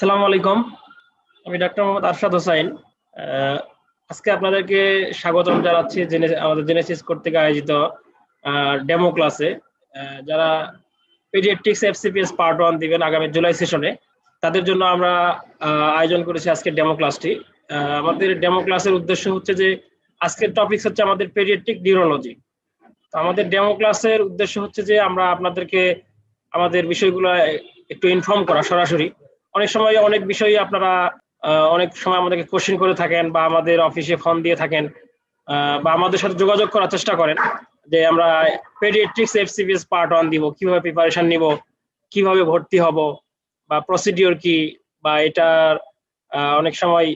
আসসালামু আলাইকুম। আমি ডাক্তার মোহাম্মদ আরশাদ হোসাইন। আহ, আজকে আপনাদেরকে স্বাগতম জানাচ্ছি আমাদের জেনেসিস কর্তৃক আয়োজিত ডেমো ক্লাসে। যারা পেডিয়াট্রিক্স এফসিপিএস পার্ট 1 দিবেন আগামী জুলাই সেশনে, তাদের জন্য আমরা আয়োজন করেছি আজকে ডেমো ক্লাসটি। আমাদের ডেমো ক্লাসের উদ্দেশ্য হচ্ছে যে আজকের টপিক হচ্ছে আমাদের পেডিয়াট্রিক নিউরোলজি। আমাদের ডেমো ক্লাসের উদ্দেশ্য হচ্ছে যে আমরা আপনাদেরকে আমাদের বিষয়গুলো একটু ইনফর্ম করা সরাসরি। অনেক সময় অনেক বিষয়ে আপনারা অনেক সময় আমাদেরকে কোশ্চেন করে থাকেন বা আমাদের অফিসে ফোন দিয়ে থাকেন, বা আমাদের সাথে যোগাযোগ করার চেষ্টা করেন যে আমরা পেডিয়াট্রিক্স এফসিপিএস পার্ট 1 দিব, কিভাবে প্রিপারেশন নিব, কিভাবে ভর্তি হব, বা প্রসিডিওর কি, বা এটার অনেক সময়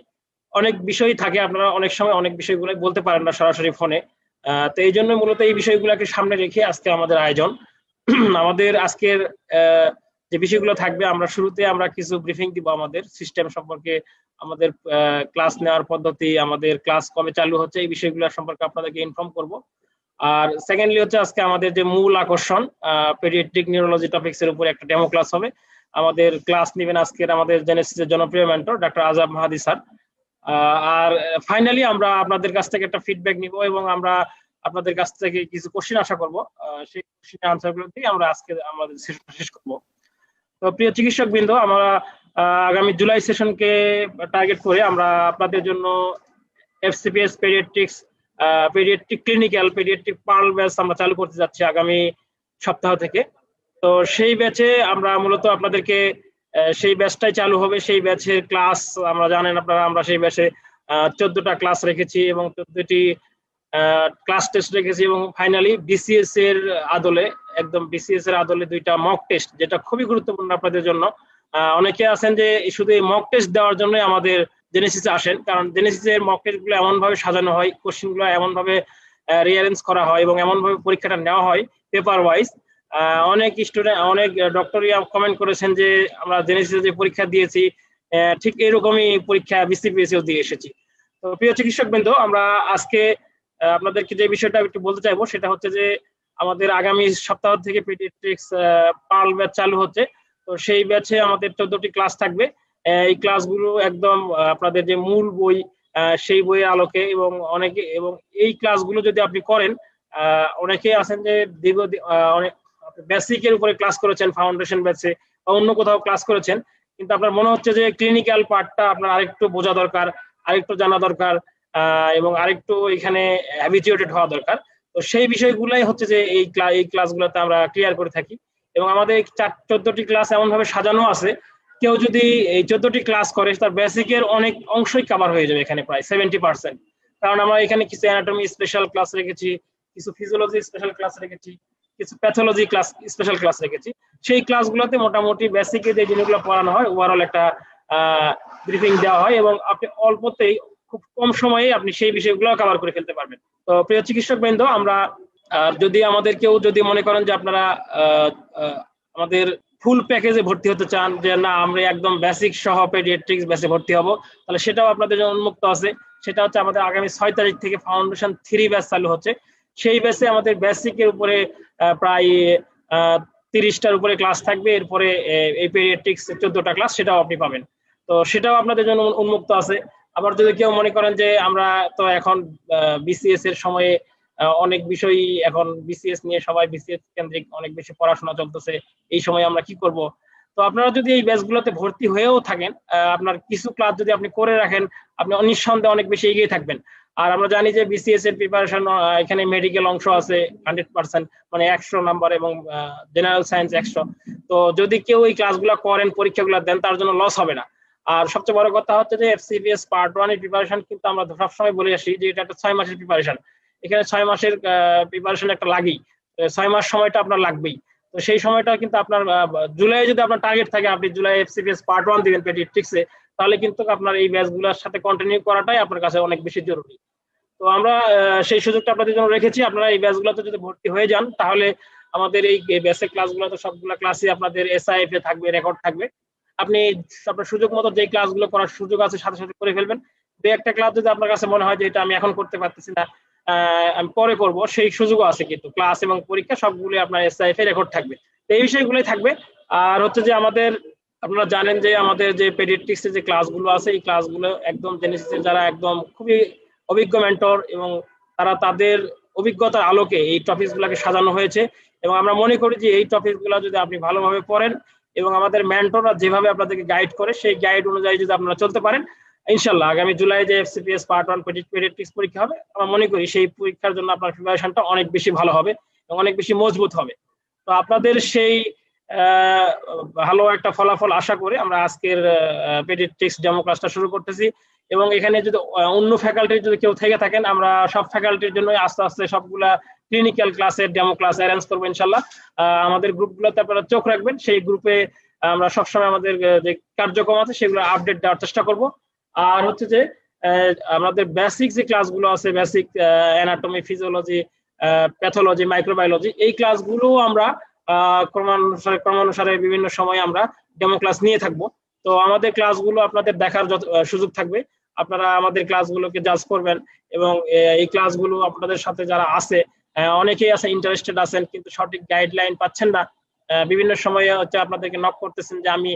অনেক বিষয় থাকে, আপনারা অনেক সময় অনেক বিষয়গুলো বলতে পারেন না সরাসরি ফোনে। তো এই জন্য মূলত এই বিষয়গুলোকে সামনে রেখে আজকে আমাদের আয়োজন। আমাদের আজকের যে বিষয়গুলো থাকবে, আমরা শুরুতে আমরা কিছু ব্রিফিং দিব আমাদের সিস্টেম সম্পর্কে, আমাদের ক্লাস নেওয়ার পদ্ধতি, আমাদের ক্লাস কবে চালু হচ্ছে, এই বিষয়গুলো সম্পর্কে আপনাদেরকে ইনফর্ম করব। আর সেকেন্ডলি হচ্ছে আজকে আমাদের যে মূল আকর্ষণ, পেডিয়াট্রিক নিউরোলজি টপিকস এর উপরে একটা ডেমো ক্লাস হবে। আমাদের ক্লাস নেবেন আজকের আমাদের জেনেসিসের জনপ্রিয় মেন্টর ডাক্তার আজাব মাহাদি স্যার। আর ফাইনালি আমরা আপনাদের কাছ থেকে একটা ফিডব্যাক নিব এবং আমরা আপনাদের কাছ থেকে কিছু কোশ্চেন আশা করব। সেই কোশ্চেনের আনসারগুলো দিয়ে আমরা আজকে আমাদের সেশনটা শেষ করব। তো প্রিয় চিকিৎসক বৃন্দ, আমরা আগামী জুলাই সেশনকে টার্গেট করে আমরা আপনাদের জন্য FCPS paediatrics paediatric clinical paediatric pearl batch আমরা চালু করতে যাচ্ছি আগামী সপ্তাহ থেকে। তো সেই ব্যাচে আমরা মূলত আপনাদেরকে সেই ব্যাচটাই চালু হবে। সেই ব্যাচের ক্লাস আমরা জানেন আপনারা, আমরা সেই ব্যাচে 14টা ক্লাস রেখেছি এবং 14টি ক্লাস টেস্ট রেখেছি এবং ফাইনালি বিসিএস এর আদলে, একদম বিসিএস এর আদলে 2টা মক টেস্ট, যেটা খুবই গুরুত্বপূর্ণ আপনাদের জন্য। অনেকে আছেন যে শুধু এই মক টেস্ট দেওয়ার জন্য আমাদের জেনেসিসে আসেন, কারণ জেনেসিসের মক টেস্ট গুলো এমন ভাবে সাজানো হয়, কোশ্চেন গুলো এমন ভাবে রিয়ারেঞ্জ করা হয় এবং এমন ভাবে পরীক্ষাটা নেওয়া হয় পেপার ওয়াইজ। অনেক স্টুডেন্ট, অনেক ডক্টরিয়া কমেন্ট করেছেন যে আমরা জেনেসিসে যে পরীক্ষা দিয়েছি ঠিক এরকমই পরীক্ষা বিসিপিএসও দিয়ে এসেছি। তো প্রিয় চিকিৎসক বৃন্দ, আমরা আজকে আপনাদেরকে যে বিষয়টা একটু বলতে চাইবো সেটা হচ্ছে যে আমাদের আগামী সপ্তাহ থেকে পেডিয়াট্রিক্স পার্ল ব্যাচ চালু হচ্ছে। তো সেই ব্যাচে আমাদের 14টি ক্লাস থাকবে। এই ক্লাসগুলো একদম আপনাদের যে মূল বই সেই বইয়ের আলোকে, এবং অনেকে, এবং এই ক্লাসগুলো যদি আপনি করেন, অনেকে আছেন যে দীর্ঘ অনেক বেসিকের উপরে ক্লাস করেছেন ফাউন্ডেশন ব্যাচে বা অন্য কোথাও ক্লাস করেছেন, কিন্তু আপনার মনে হচ্ছে যে ক্লিনিক্যাল পার্টটা আপনার আরেকটু বোঝা দরকার, আরেকটু জানা দরকার, এবং আরেকটু এখানে হ্যাবিচুয়েটেড হওয়া দরকার। তো সেই বিষয়গুলাই হচ্ছে যে এই ক্লাসগুলোতে আমরা ক্লিয়ার করে থাকি। এবং আমাদের 14টি ক্লাস এমন ভাবে সাজানো আছে, কেউ যদি এই 14টি ক্লাস করে তার বেসিকের অনেক অংশই কভার হয়ে যাবে এখানে, প্রায় 70%। কারণ আমরা এখানে কিছু অ্যানাটমি স্পেশাল ক্লাস রেখেছি, কিছু ফিজিওলজি স্পেশাল ক্লাস রেখেছি, কিছু প্যাথোলজি ক্লাস স্পেশাল ক্লাস রেখেছি। সেই ক্লাসগুলোতে মোটামুটি বেসিকে যে জিনিসগুলো পড়ানো হয় ওভারঅল একটা ব্রিফিং দেওয়া হয় এবং আপনি অল্পতেই, খুব কম সময়ে আপনি সেই বিষয়গুলো কভার করে ফেলতে পারবেন। তো প্রিয় চিকিৎসক বৃন্দ, আমরা যদি আমাদের কেউ যদি মনে করেন যে আপনারা আমাদের ফুল প্যাকেজে ভর্তি হতে চান, যে না আমরা একদম বেসিক সহ পেডিয়াট্রিক্স ব্যাচে ভর্তি হব, তাহলে সেটাও আপনাদের জন্য উন্মুক্ত আছে। সেটা হচ্ছে আমাদের আগামী 6 তারিখ থেকে ফাউন্ডেশন 3 ব্যাচ চালু হচ্ছে। সেই ব্যাচে আমাদের বেসিকের উপরে প্রায় 30টার উপরে ক্লাস থাকবে। এরপরে এই পেডিয়াট্রিক্স 14টা ক্লাস সেটাও আপনি পাবেন। তো সেটাও আপনাদের জন্য উন্মুক্ত আছে। আবার যদি কেউ মনে করেন যে আমরা তো এখন বিসিএস এর সময়ে অনেক বিষয়, এখন বিসিএস নিয়ে সবাই বিসিএস কেন্দ্রিক অনেক বেশি পড়াশোনা চলতেছে, এই সময় আমরা কি করব, তো আপনারা যদি এই ব্যাচগুলোতে ভর্তি হয়েও থাকেন, আপনার কিছু ক্লাস যদি আপনি করে রাখেন, আপনি নিঃসন্দেহে অনেক বেশি এগিয়ে থাকবেন। আর আমরা জানি যে বিসিএস এর প্রিপারেশন, এখানে মেডিকেল অংশ আছে 100%, মানে 100 নাম্বার, এবং জেনারেল সায়েন্স 100। তো যদি কেউ এই ক্লাসগুলো করেন, পরীক্ষাগুলো দেন, তার জন্য লস হবে না। আর সবচেয়ে বড় কথা হচ্ছে যে এফসিপিএস পার্ট 1 এর প্রিপারেশন কিন্তু আমরা সবসময় বলে আসি যে এটা একটা 6 মাসের প্রিপারেশন। এখানে 6 মাসের প্রিপারেশন একটা লাগেই, 6 মাস সময়টা আপনার লাগবেই। তো সেই সময়টা কিন্তু আপনার জুলাই যদি আপনার টার্গেট থাকে, আপনি জুলাই এফসিপিএস পার্ট 1 দিবেন পেডিয়াট্রিক্সে, তাহলে কিন্তু আপনার এই ব্যাচগুলোর সাথে কন্টিনিউ করাটাই আপনার কাছে অনেক বেশি জরুরি। তো আমরা সেই সুযোগটা আপনাদের জন্য রেখেছি। আপনারা এই ব্যাচগুলোতে যদি ভর্তি হয়ে যান, তাহলে আমাদের এই বেসিক ক্লাসগুলোতে সবগুলো ক্লাসই আপনাদের এসআইএফ এ থাকবে, রেকর্ড থাকবে। আপনি আপনার সুযোগ মতো যে ক্লাসগুলো করার সুযোগ আছে সাথে সাথে করে ফেলবেন। দু একটা ক্লাস যদি আপনার কাছে মনে হয় যে এটা আমি এখন করতে পারতেছি না, আমি পরে করব, সেই সুযোগও আছে। কিন্তু ক্লাস এবং পরীক্ষা সবগুলো আপনার এসআইএফ এ রেকর্ড থাকবে। তো এই বিষয়গুলোই থাকবে। আর হচ্ছে যে আমাদের আপনারা জানেন যে আমাদের যে পেডিয়াট্রিক্সের যে ক্লাসগুলো আছে এই ক্লাসগুলো একদম জেনেসিসের যারা একদম খুবই অভিজ্ঞ মেন্টর এবং তারা তাদের অভিজ্ঞতার আলোকে এই টপিকগুলোকে সাজানো হয়েছে এবং আমরা মনে করি যে এই টপিকগুলো যদি আপনি ভালোভাবে পড়েন এবং আমাদের মেন্টররা যেভাবে আপনাদেরকে গাইড করে সেই গাইড অনুযায়ী যদি আপনারা চলতে পারেন, ইনশাল্লাহ আগামী জুলাই যে এফসিপিএস পার্ট 1 পেডিয়াট্রিক্স পরীক্ষা হবে, আমরা মনে করি সেই পরীক্ষার জন্য আপনার প্রিপারেশনটা অনেক বেশি ভালো হবে এবং অনেক বেশি মজবুত হবে। তো আপনাদের সেই ভালো একটা ফলাফল আশা করে আমরা আজকের পেডিয়াট্রিক্স ডেমো ক্লাসটা শুরু করতেছি এবং এখানে যদি অন্য ফ্যাকাল্টির যদি কেউ থেকে থাকেন, আমরা সব ফ্যাকাল্টির জন্য আস্তে আস্তে সবগুলা ক্লিনিক্যাল ক্লাসের ডেমো ক্লাস অ্যারেঞ্জ করবো ইনশাল্লাহ। আমাদের গ্রুপগুলোতে আপনারা চোখ রাখবেন, সেই গ্রুপে আমরা সবসময় আমাদের যে কার্যক্রম আছে সেগুলো আপডেট দেওয়ার চেষ্টা করব। আর হচ্ছে যে আমাদের বেসিক যে ক্লাসগুলো আছে, basic anatomy, physiology, pathology, microbiology, এই ক্লাসগুলো আমরা ক্রমানুসারে বিভিন্ন সময় আমরা ডেমো ক্লাস নিয়ে থাকবো। তো আমাদের ক্লাসগুলো আপনাদের দেখার সুযোগ থাকবে, আপনারা আমাদের ক্লাসগুলোকে জাজ করবেন এবং এই ক্লাসগুলো আপনাদের সাথে যারা আছে অনেকেই আছে ইন্টারেস্টেড আছেন কিন্তু সঠিক গাইডলাইন পাচ্ছেন না। বিভিন্ন সময়ে হচ্ছে আপনাদেরকে নক করতেছেন যে আমি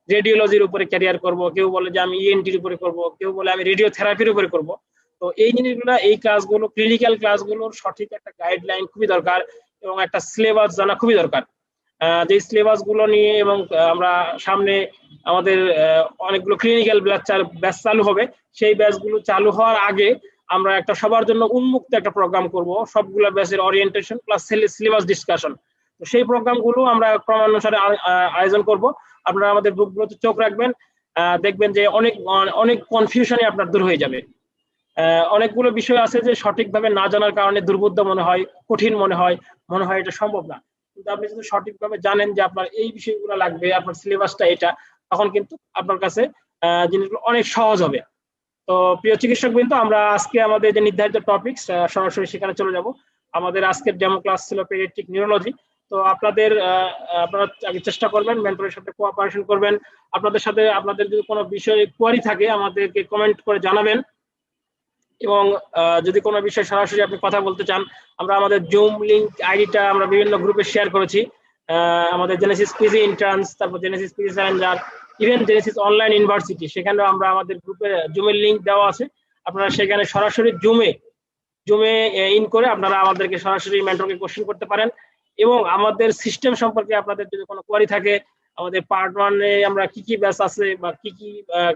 রেডিওলজির উপরে ক্যারিয়ার করব, কেউ বলে যে আমি ইএনটির উপরে করব, কেউ বলে আমি রেডিওথেরাপির উপরে করব। তো এই জিনিসগুলো, এই ক্লাসগুলো, ক্লিনিক্যাল ক্লাসগুলোর সঠিক একটা গাইডলাইন খুবই দরকার এবং একটা সিলেবাস জানা খুবই দরকার। যে সিলেবাস গুলো নিয়ে এবং আমরা সামনে আমাদের অনেকগুলো ক্লিনিক্যাল ব্যাচ চালু হবে, সেই ব্যাচগুলো চালু হওয়ার আগে আমরা একটা সবার জন্য উন্মুক্ত একটা প্রোগ্রাম করব, সবগুলো ব্যাচের ওরিয়েন্টেশন প্লাস সিলেবাস ডিসকাশন। তো সেই প্রোগ্রামগুলো আমরা ক্রমানুসারে আয়োজন করব। আপনারা আমাদের গ্রুপগুলোতে চোখ রাখবেন, দেখবেন যে অনেক অনেক কনফিউশনই আপনার দূর হয়ে যাবে। অনেকগুলো বিষয় আছে যে সঠিকভাবে না জানার কারণে দুর্বোধ্য মনে হয়, কঠিন মনে হয় এটা সম্ভব না। কিন্তু আপনি যদি সঠিকভাবে জানেন যে আপনার এই বিষয়গুলো লাগবে, আপনার সিলেবাসটা এটা, তখন কিন্তু আপনার কাছে জিনিসগুলো অনেক সহজ হবে। তো প্রিয় চিকিৎসক বৃন্দ, আমরা আজকে আমাদের যে নির্ধারিত টপিক সরাসরি সেখানে চলে যাব। আমাদের আজকের ডেমো ক্লাস ছিল পেডিয়াট্রিক নিউরোলজি। তো আপনারা আগে চেষ্টা করবেন, মেন্টরের সাথে কোঅপারেশন করবেন। আপনাদের যদি কোনো বিষয়ে কোয়ারি থাকে আমাদেরকে কমেন্ট করে জানাবেন এবং যদি কোনো বিষয়ে সরাসরি আপনি কথা বলতে চান, আমরা আমাদের জুম লিংক আইডিটা আমরা বিভিন্ন গ্রুপে শেয়ার করেছি। আমাদের জেনেসিস পিজি ইন্টার্নস, তারপর Genesis PG Challenger, even Genesis online university, সেখানেও আমরা আমাদের গ্রুপে জুমের লিংক দেওয়া আছে। আপনারা সেখানে সরাসরি জুমে ইন করে আপনারা আমাদেরকে সরাসরি মেন্টরকে কোশ্চেন করতে পারেন এবং আমাদের সিস্টেম সম্পর্কে আপনাদের যদি কোনো কোয়ারি থাকে, আমাদের পার্ট 1-এ আমরা কি কি ব্যাচ আছে বা কি কি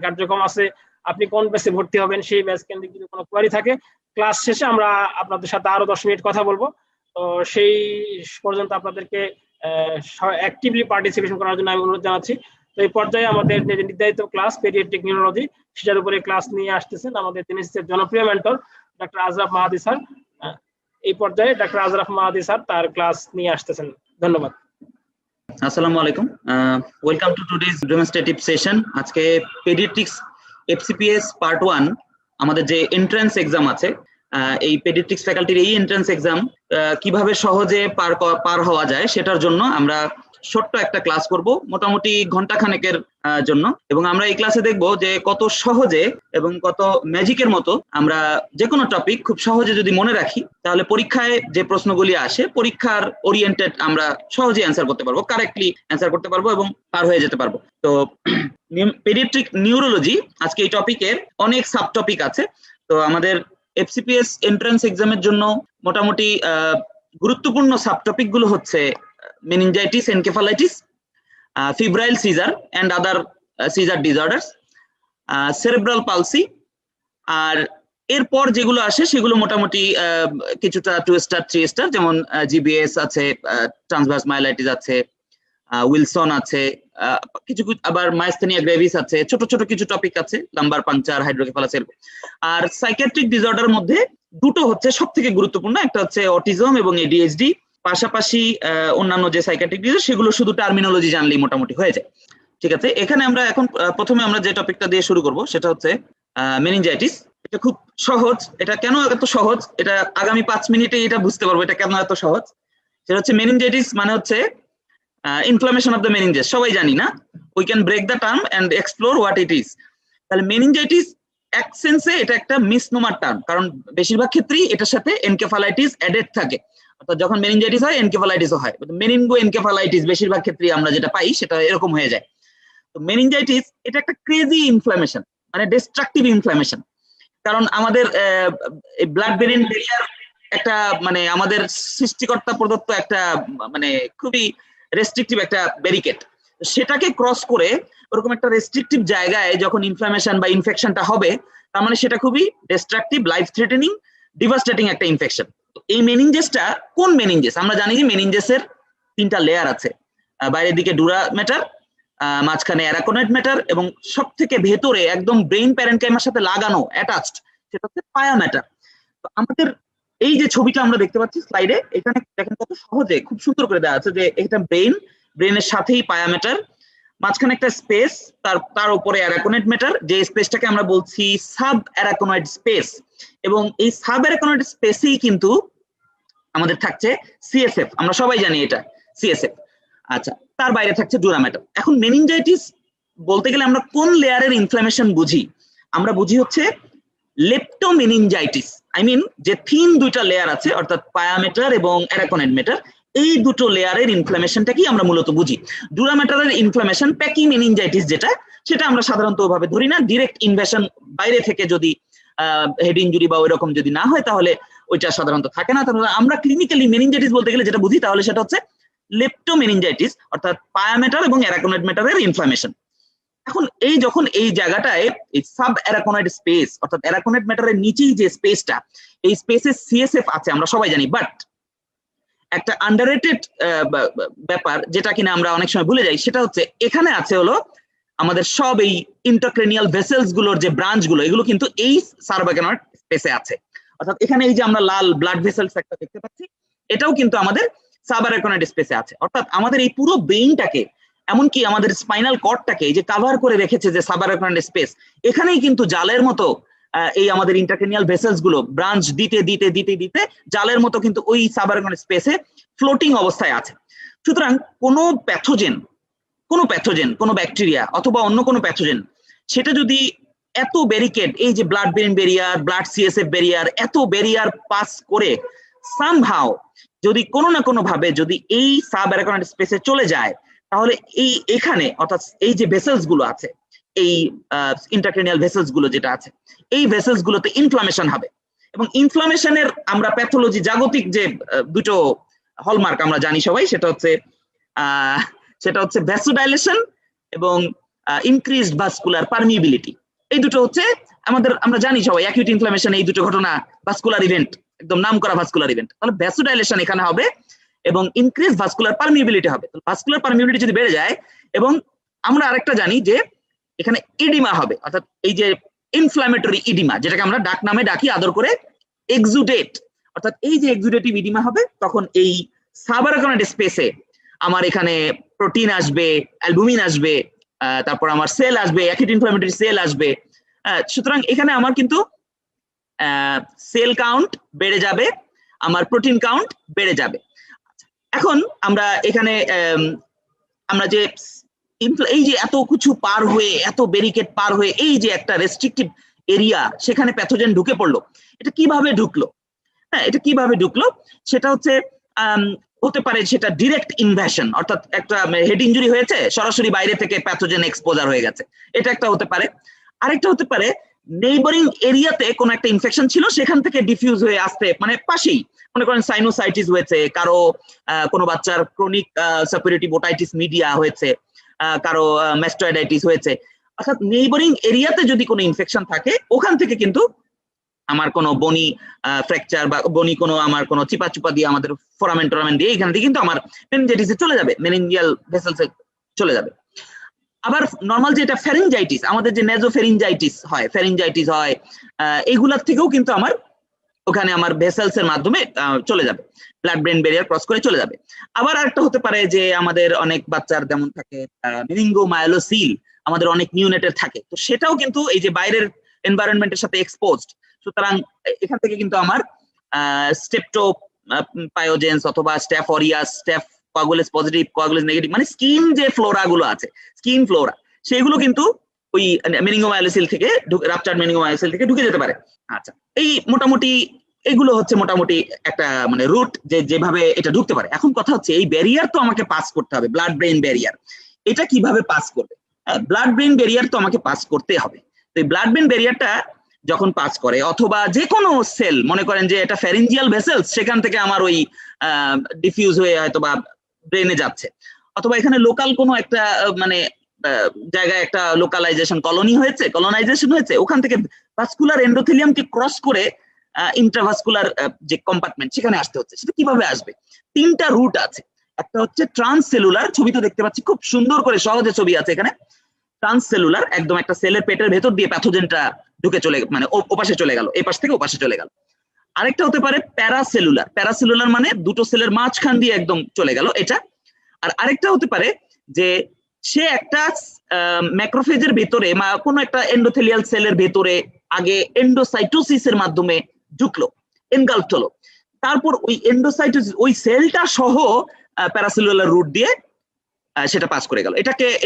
কার্যক্রম আছে, আপনি কোন ব্যাচে ভর্তি হবেন, সেই ব্যাচ কেন্দ্রিক যদি কোনো কোয়ারি থাকে, ক্লাস শেষে আমরা আপনাদের সাথে আরো 10 মিনিট কথা বলবো। তো সেই পর্যন্ত আপনাদেরকে অ্যাক্টিভলি পার্টিসিপেশন করার জন্য আমি অনুরোধ জানাচ্ছি। তো এই পর্যায়ে আমাদের যে নির্ধারিত ক্লাস পেডিয়াট্রিক নিউরোলজি, সেটার উপরে ক্লাস নিয়ে আসতেছেন আমাদের জেনেসিসের জনপ্রিয় মেন্টর ডক্টর আজরাফ মাহাদি স্যার। এই পর্যায়ে ডক্টর আজরাফ মাহাদি স্যার তার ক্লাস নিয়ে আসতেছেন। ধন্যবাদ। আসসালামু আলাইকুম, welcome to today's demonstrative session. আজকে পেডিয়াট্রিক্স এফসিপিএস পার্ট 1 আমাদের যে এন্ট্রান্স এক্সাম আছে, এই পেডিয়াট্রিক্স ফ্যাকাল্টির এই এন্ট্রান্স এক্সাম কিভাবে সহজে পার হওয়া যায় সেটার জন্য আমরা ছোট্ট একটা ক্লাস করব, মোটামুটি ঘন্টাখানেকের জন্য। এবং আমরা এই ক্লাসে দেখব যে কত সহজে এবং কত ম্যাজিকের মতো আমরা যে কোনো টপিক খুব সহজে যদি মনে রাখি, তাহলে পরীক্ষায় যে প্রশ্নগুলি আসে পরীক্ষার ওরিয়েন্টেড আমরা সহজে অ্যান্সার করতে পারবো, কারেক্টলি অ্যান্সার করতে পারবো এবং পার হয়ে যেতে পারবো। তো পেডিয়াট্রিক নিউরোলজি আজকে এই টপিকের অনেক সাব টপিক আছে। তো আমাদের এফসিপিএস এন্ট্রান্স এক্সামের জন্য মোটামুটি গুরুত্বপূর্ণ সাব টপিক গুলো হচ্ছে meningitis, encephalitis, febrile seizure and other seizure disorders, cerebral palsy, আর এরপর যেগুলো আসে সেগুলো মোটামুটি কিছুটা 2 স্টার 3 স্টার, যেমন জিবিএস আছে, ট্রান্সভার্স মাইলাইটিস আছে, উইলসন আছে, কিছু আবার মাইস্থেনিয়া গ্রেভিস আছে, ছোট ছোট কিছু টপিক আছে, লাম্বার পাংচার, হাইড্রোকেফালাস। আর সাইকিয়াট্রিক ডিসঅর্ডার মধ্যে দুটো হচ্ছে সবথেকে গুরুত্বপূর্ণ, একটা হচ্ছে অটিজম এবং এডিএইচডি, পাশাপাশি অন্যান্য যে সাইকিয়াট্রিক ডিসঅর্ডার সেগুলো শুধু টার্মিনোলজি জানলেই মোটামুটি হয়ে যায়। ঠিক আছে, এখানে আমরা এখন প্রথমে আমরা যে টপিকটা দিয়ে শুরু করব সেটা হচ্ছে মেনিনজাইটিস। এটা খুব সহজ। এটা কেন এত সহজ, এটা আগামী 5 মিনিটে এটা বুঝতে পারবো এটা কেন এত সহজ। সেটা হচ্ছে মেনিনজাইটিস মানে হচ্ছে ইনফ্লামেশন অফ দ্য মেনিনজেস। সবাই জানি না, we can break the term and explore what it is. তাহলে মেনিনজাইটিস এক সেন্সে এটা একটা মিসনোমার টার্ম, কারণ বেশিরভাগ ক্ষেত্রেই এটার সাথে এনকেফালাইটিস অ্যাডেড থাকে। অর্থাৎ যখন মেনিনজাইটিস হয় এনকেফালাইটিসও হয়, মেনিনগো এনকেফালাইটিস বেশিরভাগ ক্ষেত্রেই আমরা যেটা পাই সেটা এরকম হয়ে যায়। তো মেনিনজাইটিস এটা একটা ক্রেজি ইনফ্লামেশন, মানে ডিস্ট্রাকটিভ ইনফ্লামেশন। কারণ আমাদের ব্লাড ব্রেইন ব্যারিয়ার একটা মানে আমাদের সৃষ্টিকর্তা প্রদত্ত একটা মানে খুবই রেস্ট্রিকটিভ একটা ব্যারিকেড, সেটাকে ক্রস করে ওরকম একটা রেস্ট্রিকটিভ জায়গায় যখন ইনফ্লামেশন বা ইনফেকশনটা হবে, তার মানে সেটা খুবই ডিস্ট্রাকটিভ, লাইফ থ্রেটেনিং, ডিভাস্টেটিং একটা ইনফেকশন। এই মেনিনজেসটা কোন মেনিনজেস? আমরা জানি যে মেনিনজেসের 3টা লেয়ার আছে, বাইরের দিকে ডুরা ম্যাটার, মাঝখানে অ্যারাকোনয়েড ম্যাটার, এবং সব থেকে ভেতরে একদম ব্রেইন প্যারেনকাইমার সাথে লাগানো অ্যাটাচড সেটা হচ্ছে পায়া ম্যাটার। তো আমাদের এই যে ছবিটা আমরা দেখতে পাচ্ছি স্লাইডে, এখানে দেখেন কত সহজে খুব সুন্দর করে দেওয়া আছে যে এটা ব্রেনের সাথেই পায়া ম্যাটার, মাঝখানে একটা স্পেস, তার উপরে অ্যারাকোনয়েড ম্যাটার, যে স্পেসটাকে আমরা বলছি সাব অ্যারাকোনয়েড স্পেস, এবং এই সাব অ্যারাকোনয়েড স্পেসেই কিন্তু আমাদের থাকছে সিএসএফ, আমরা সবাই জানি এটা সিএসএফ। আচ্ছা, তার বাইরে থাকছে ডুরা ম্যাটার। এখন মেনিনজাইটিস বলতে গেলে আমরা কোন লেয়ারের ইনফ্লামেশন বুঝি? আমরা বুঝি হচ্ছে লেপ্টোমেনিনজাইটিস, আই মিন যে থিন 2টা লেয়ার আছে, অর্থাৎ পায়া ম্যাটার এবং অ্যারাকোনয়েড ম্যাটার, এই দুটো লেয়ারের ইনফ্লামেশনটাকেই আমরা মূলত বুঝি। ডুরা ম্যাটারের ইনফ্লামেশন প্যাকি মেনিনজাইটিস যেটা, সেটা আমরা সাধারণত ওভাবে ধরি না। ডিরেক্ট ইনভেশন বাইরে থেকে যদি হেড ইনজুরি বা ওইরকম যদি না হয় তাহলে ওইটা সাধারণত থাকে না। তাহলে আমরা ক্লিনিক্যালি মেনিনজাইটিস বলতে গেলে যেটা বুঝি তাহলে সেটা হচ্ছে লেপ্টোমেনিনজাইটিস, অর্থাৎ পায়া ম্যাটার এবং অ্যারাকোনয়েড ম্যাটারের ইনফ্লামেশন। এখন যখন এই জায়গাটায় এই সাব অ্যারাকোনয়েড স্পেস, অর্থাৎ অ্যারাকোনয়েড ম্যাটারের নিচেই যে স্পেসটা, এই স্পেসে সিএসএফ আছে আমরা সবাই জানি, বাট একটা আন্ডাররেটেড ব্যাপার যেটা কিনা আমরা অনেক সময় ভুলে যাই, সেটা হচ্ছে এখানে আছে হলো আমাদের সব এই ইন্টারক্রেনিয়াল ভেসেলস গুলোর যে ব্রাঞ্চ গুলো, এগুলো কিন্তু এই সাবঅ্যারাকোনয়েড স্পেসে আছে। অর্থাৎ এখানে এই যে আমরা লাল ব্লাড ভেসেলস একটা দেখতে পাচ্ছি, এটাও কিন্তু আমাদের সাবঅ্যারাকোনয়েড স্পেসে আছে। অর্থাৎ আমাদের এই পুরো ব্রেইনটাকে, এমনকি আমাদের স্পাইনাল কর্ডটাকে যে কভার করে রেখেছে যে সাবঅ্যারাকোনয়েড স্পেস, এখানেই কিন্তু জালের মতো এই আমাদের ইন্টারক্রেনিয়াল ভেসেলস গুলো ব্রাঞ্চ দিতে দিতে দিতে দিতে জালের মতো কিন্তু ওই সাবঅ্যারাকোনয়েড স্পেসে ফ্লোটিং অবস্থায় আছে। সুতরাং কোনো প্যাথোজেন, কোনো ব্যাকটেরিয়া অথবা অন্য কোনো প্যাথোজেন, সেটা যদি এত ব্যারিকেড, এই যে blood brain barrier, blood CSF barrier, এত ব্যারিয়ার পাস করে সামহাও যদি কোনো না কোনো ভাবে যদি এই সাবঅ্যারাকোনয়েড স্পেসে চলে যায়, তাহলে এখানে অর্থাৎ এই যে ভেসেলস গুলো আছে, এই ইন্টারক্রেনিয়াল ভেসেলস গুলো যেটা আছে, এই ভেসেলস গুলোতে ইনফ্লামেশন হবে। এবং ইনফ্লামেশনের আমরা প্যাথোলজি জাগতিক যে দুটো হলমার্ক আমরা জানি সবাই, সেটা হচ্ছে ভ্যাসোডাইলেশন এবং ইনক্রিজড ভাস্কুলার পারমিবিলিটি। এই দুটো হচ্ছে আমরা জানি সবাই অ্যাকিউট ইনফ্লামেশন, এই দুটো ঘটনা ভাস্কুলার ইভেন্ট, একদম নাম করা ভাস্কুলার ইভেন্ট। তাহলে ভ্যাসোডাইলেশন এখানে হবে এবং ইনক্রিজ ভাস্কুলার পারমিবিলিটি হবে। ভাস্কুলার পারমিবিলিটি যদি বেড়ে যায়, এবং আমরা আরেকটা জানি যে এখানে ইডিমা হবে, অর্থাৎ এই যে ইনফ্ল্যামেটরি ইডিমা, যেটাকে আমরা ডাক নামে ডাকি আদর করে এক্সুডেট, অর্থাৎ এই যে এক্সুডেটিভ ইডিমা হবে, তখন এই সাবঅ্যারাকোনয়েড স্পেসে আমার এখানে প্রোটিন আসবে, অ্যালবুমিন আসবে, তারপর আমার সেল আসবে, অ্যাকিউট ইনফ্ল্যামেটরি সেল আসবে। সুতরাং এখানে আমার কিন্তু সেল কাউন্ট বেড়ে যাবে, আমার প্রোটিন কাউন্ট বেড়ে যাবে। এখন আমরা এখানে আমরা যে এই যে এত কিছু পার হয়ে, এত ব্যারিকেড পার হয়ে এই যে একটা রেস্ট্রিকটিভ এরিয়া, সেখানে প্যাথোজেন ঢুকে পড়লো, এটা কিভাবে ঢুকলো? এটা কিভাবে ঢুকলো সেটা হচ্ছে হতে পারে সেটা ডিরেক্ট ইনভেশন, অর্থাৎ একটা হেড ইনজুরি হয়েছে, সরাসরি বাইরে থেকে প্যাথোজেন এক্সপোজার হয়ে গেছে, এটা একটা হতে পারে। আরেকটা হতে পারে নেইবারিং এরিয়াতে কোনো একটা ইনফেকশন ছিল, সেখান থেকে ডিফিউজ হয়ে আসতে, মানে পাশেই মনে করেন সাইনোসাইটিস হয়েছে, কারো কোনো বাচ্চার ক্রনিক সাপিরেটিভ ওটাইটিস মিডিয়া হয়েছে, কারো ম্যাস্টয়েডাইটিস হয়েছে, অর্থাৎ নেইবারিং এরিয়াতে যদি কোনো ইনফেকশন থাকে, ওখান থেকে কিন্তু আমার কোনো বনি ফ্র্যাকচার বা বনি কোনো আমার কোনো চিপা চুপা দিয়ে, আমাদের ফোরামেন টোরামেন দিয়ে এখান থেকে কিন্তু আমার মেনিনজাইটিসে চলে যাবে, মেনিনজিয়াল ভেসেলসে চলে যাবে। আবার নর্মাল যেটা ফ্যারিনজাইটিস, আমাদের যে নেজোফেরিনজাইটিস হয়, ফ্যারিনজাইটিস হয়, এইগুলার থেকেও কিন্তু আমার ওখানে আমার ভেসেলস এর মাধ্যমে চলে যাবে, ব্লাড ব্রেন ব্যারিয়ার ক্রস করে চলে যাবে। আবার আরেকটা হতে পারে যে আমাদের অনেক বাচ্চার যেমন থাকে মেনিঙ্গোমায়োলোসিল, আমাদের অনেক নিউনেটের থাকে, তো সেটাও কিন্তু এই যে বাইরের এনভায়রনমেন্টের সাথে এক্সপোজড, সুতরাং এখান থেকে কিন্তু আমার স্টেপটোপায়োজেন্স অথবা staph aureus, staph coagulase positive, coagulase negative, মানে স্কিন যে ফ্লোরা গুলো আছে, স্কিন ফ্লোরা, সেগুলো কিন্তু ওই মেনিঙ্গোমায়োলোসিল থেকে, রাপচার্ড মেনিঙ্গোমায়োলোসিল থেকে ঢুকে যেতে পারে। আচ্ছা, এই মোটামুটি এগুলো হচ্ছে মোটামুটি একটা মানে রুট যেভাবে এটা ঢুকতে পারে। এখন কথা হচ্ছে এই ব্যারিয়ার তো আমাকে পাস করতে হবে, ব্লাড ব্রেইন ব্যারিয়ার, এটা কিভাবে পাস করবে? ব্লাড ব্রেন ব্যারিয়ার তো আমাকে পাস করতে হবে। তো এই ব্লাড ব্রেন ব্যারিয়ারটা যখন পাস করে, অথবা যে কোনো সেল, মনে করেন যে এটা ফ্যারিঞ্জিয়াল ভেসেলস, সেখান থেকে আমার ওই ডিফিউজ হয়ে হয়তো বা ব্রেনে যাচ্ছে, অথবা এখানে লোকাল কোনো একটা মানে জায়গায় একটা লোকালাইজেশন কলোনাইজেশন হয়েছে, ওখান থেকে ভাস্কুলার এন্ডোথেলিয়ামকে ক্রস করে ইন্ট্রাভাস্কুলার যে কম্পার্টমেন্ট সেখানে আসতে হচ্ছে। সেটা কিভাবে আসবে? 3টা রুট আছে। একটা হচ্ছে ট্রান্সসেলুলার, ছবি তো দেখতে পাচ্ছি, খুব সুন্দর করে সহজে ছবি আছে এখানে। ট্রান্সসেলুলার, একদম একটা সেলের পেটের ভেতর দিয়ে প্যাথোজেনটা ঢুকে চলে, মানে ওপাশে চলে গেল, এই পাশ থেকে ওপাশে চলে গেল। আরেকটা হতে পারে প্যারাসেলুলার। প্যারাসেলুলার মানে দুটো সেলের মাঝখান দিয়ে একদম চলে গেল, এটা। আর আরেকটা হতে পারে যে সে একটা ম্যাক্রোফেজের ভেতরে বা কোনো একটা এন্ডোথেলিয়াল সেলের ভেতরে আগে এন্ডোসাইটোসিসের মাধ্যমে ঢুকলো, এনগালফড হলো, তারপর ওই এন্ডোসাইটোসিস ওই সেলটা সহ প্যারাসেলুলার রুট দিয়ে সেটা পাস করে গেল।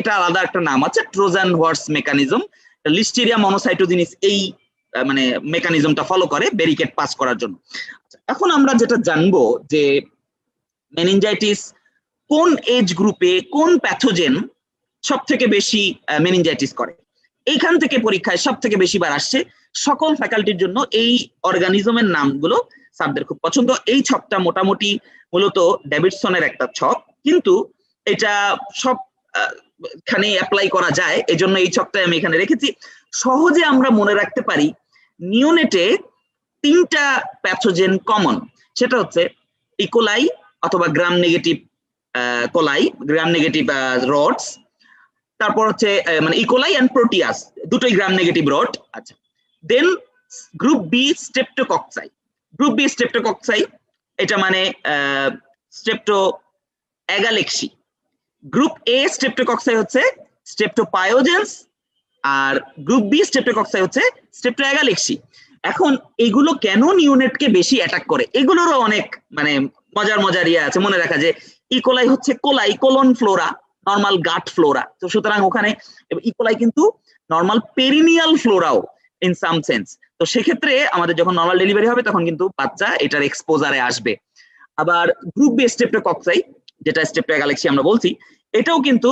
এটা আলাদা একটা নাম আছে, ট্রোজান হর্স মেকানিজম। লিস্টেরিয়া মনোসাইটোজিনিস এই মানে মেকানিজমটা ফলো করে ব্যারিকেড পাস করার জন্য। এখন আমরা যেটা জানবো যে মেনিনজাইটিস কোন এজ গ্রুপে কোন প্যাথোজেন সব থেকে বেশি মেনিনজাইটিস করে, এইখান থেকে পরীক্ষায় সব থেকে বেশি বার আসছে। সকল ফ্যাকাল্টির জন্য এই অর্গানিজমের নামগুলো স্যারদের খুব পছন্দ। এই ছকটা মোটামুটি মূলত ডেভিডসনের একটা ছক, কিন্তু এটা সব খানে অ্যাপ্লাই করা যায়, এই জন্য এই ছকটা আমি এখানে রেখেছি। সহজে আমরা মনে রাখতে পারি নিওনেটে 3টা প্যাথোজেন কমন, সেটা হচ্ছে ইকোলাই অথবা gram negative coli, gram negative rods, তারপর হচ্ছে মানে ইকোলাই এন্ড প্রোটিয়াস, দুটোই গ্রাম নেগেটিভ রড। আচ্ছা, দেন গ্রুপ বি স্ট্রেপ্টোকক্সাই। গ্রুপ বি স্ট্রেপ্টোকক্সাই এটা মানে স্ট্রেপ্টো অ্যাগালেক্সি। গ্রুপ এ স্ট্রেপ্টোকক্সাই হচ্ছে স্ট্রেপ্টোপায়োজেন্স, আর গ্রুপ বি স্ট্রেপ্টোকক্সাই হচ্ছে স্ট্রেপ্টো অ্যাগালেক্সি। এখন এগুলো কেন নিওনেটকে বেশি অ্যাটাক করে, এগুলোরও অনেক মানে মজার ইয়ে আছে মনে রাখা। যে ইকোলাই হচ্ছে coli, colon flora, normal gut flora, তো সুতরাং ওখানে ইকোলাই কিন্তু নর্মাল পেরিনিয়াল ফ্লোরাও ইন সাম সেন্স। তো সেক্ষেত্রে আমাদের যখন নর্মাল ডেলিভারি হবে তখন কিন্তু বাচ্চা এটার এক্সপোজারে আসবে। আবার গ্রুপ বি স্ট্রেপ্টোকক্সাই, যেটা স্ট্রেপ্টোগ্যালাক্সি আমরা বলছি, এটাও কিন্তু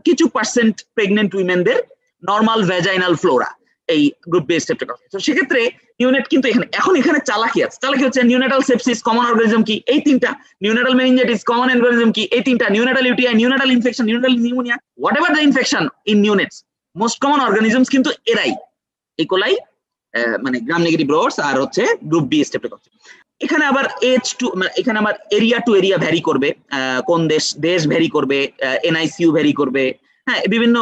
কিছু পার্সেন্ট প্রেগনেন্ট উইমেনদের নর্মাল ভ্যাজাইনাল ফ্লোরা এই গ্রুপ বি স্ট্রেপ্টোকক্সাই। তো সেক্ষেত্রে নিওনেট কিন্তু এখানে চালাকি আছে। চালাকি হচ্ছে নিওনেটাল সেপসিস কমন অর্গানিজম কি, এই 3টা। নিওনেটাল মেনিনজাইটিস কমন অর্গানিজম কি, এই 3টা। Neonatal UTI, neonatal infection, neonatal pneumonia, whatever the infection in neonates, most common organisms কিন্তু এরাই, ইকোলাই মানে গ্রাম নেগেটিভ রডস আর হচ্ছে গ্রুপ বি স্ট্রেপ্টোকক্সাই। এখানে আবার এখানে আবার এরিয়া টু এরিয়া ভ্যারি করবে, কোন দেশ ভ্যারি করবে, এনআইসিইউ ভ্যারি করবে, হ্যাঁ, বিভিন্ন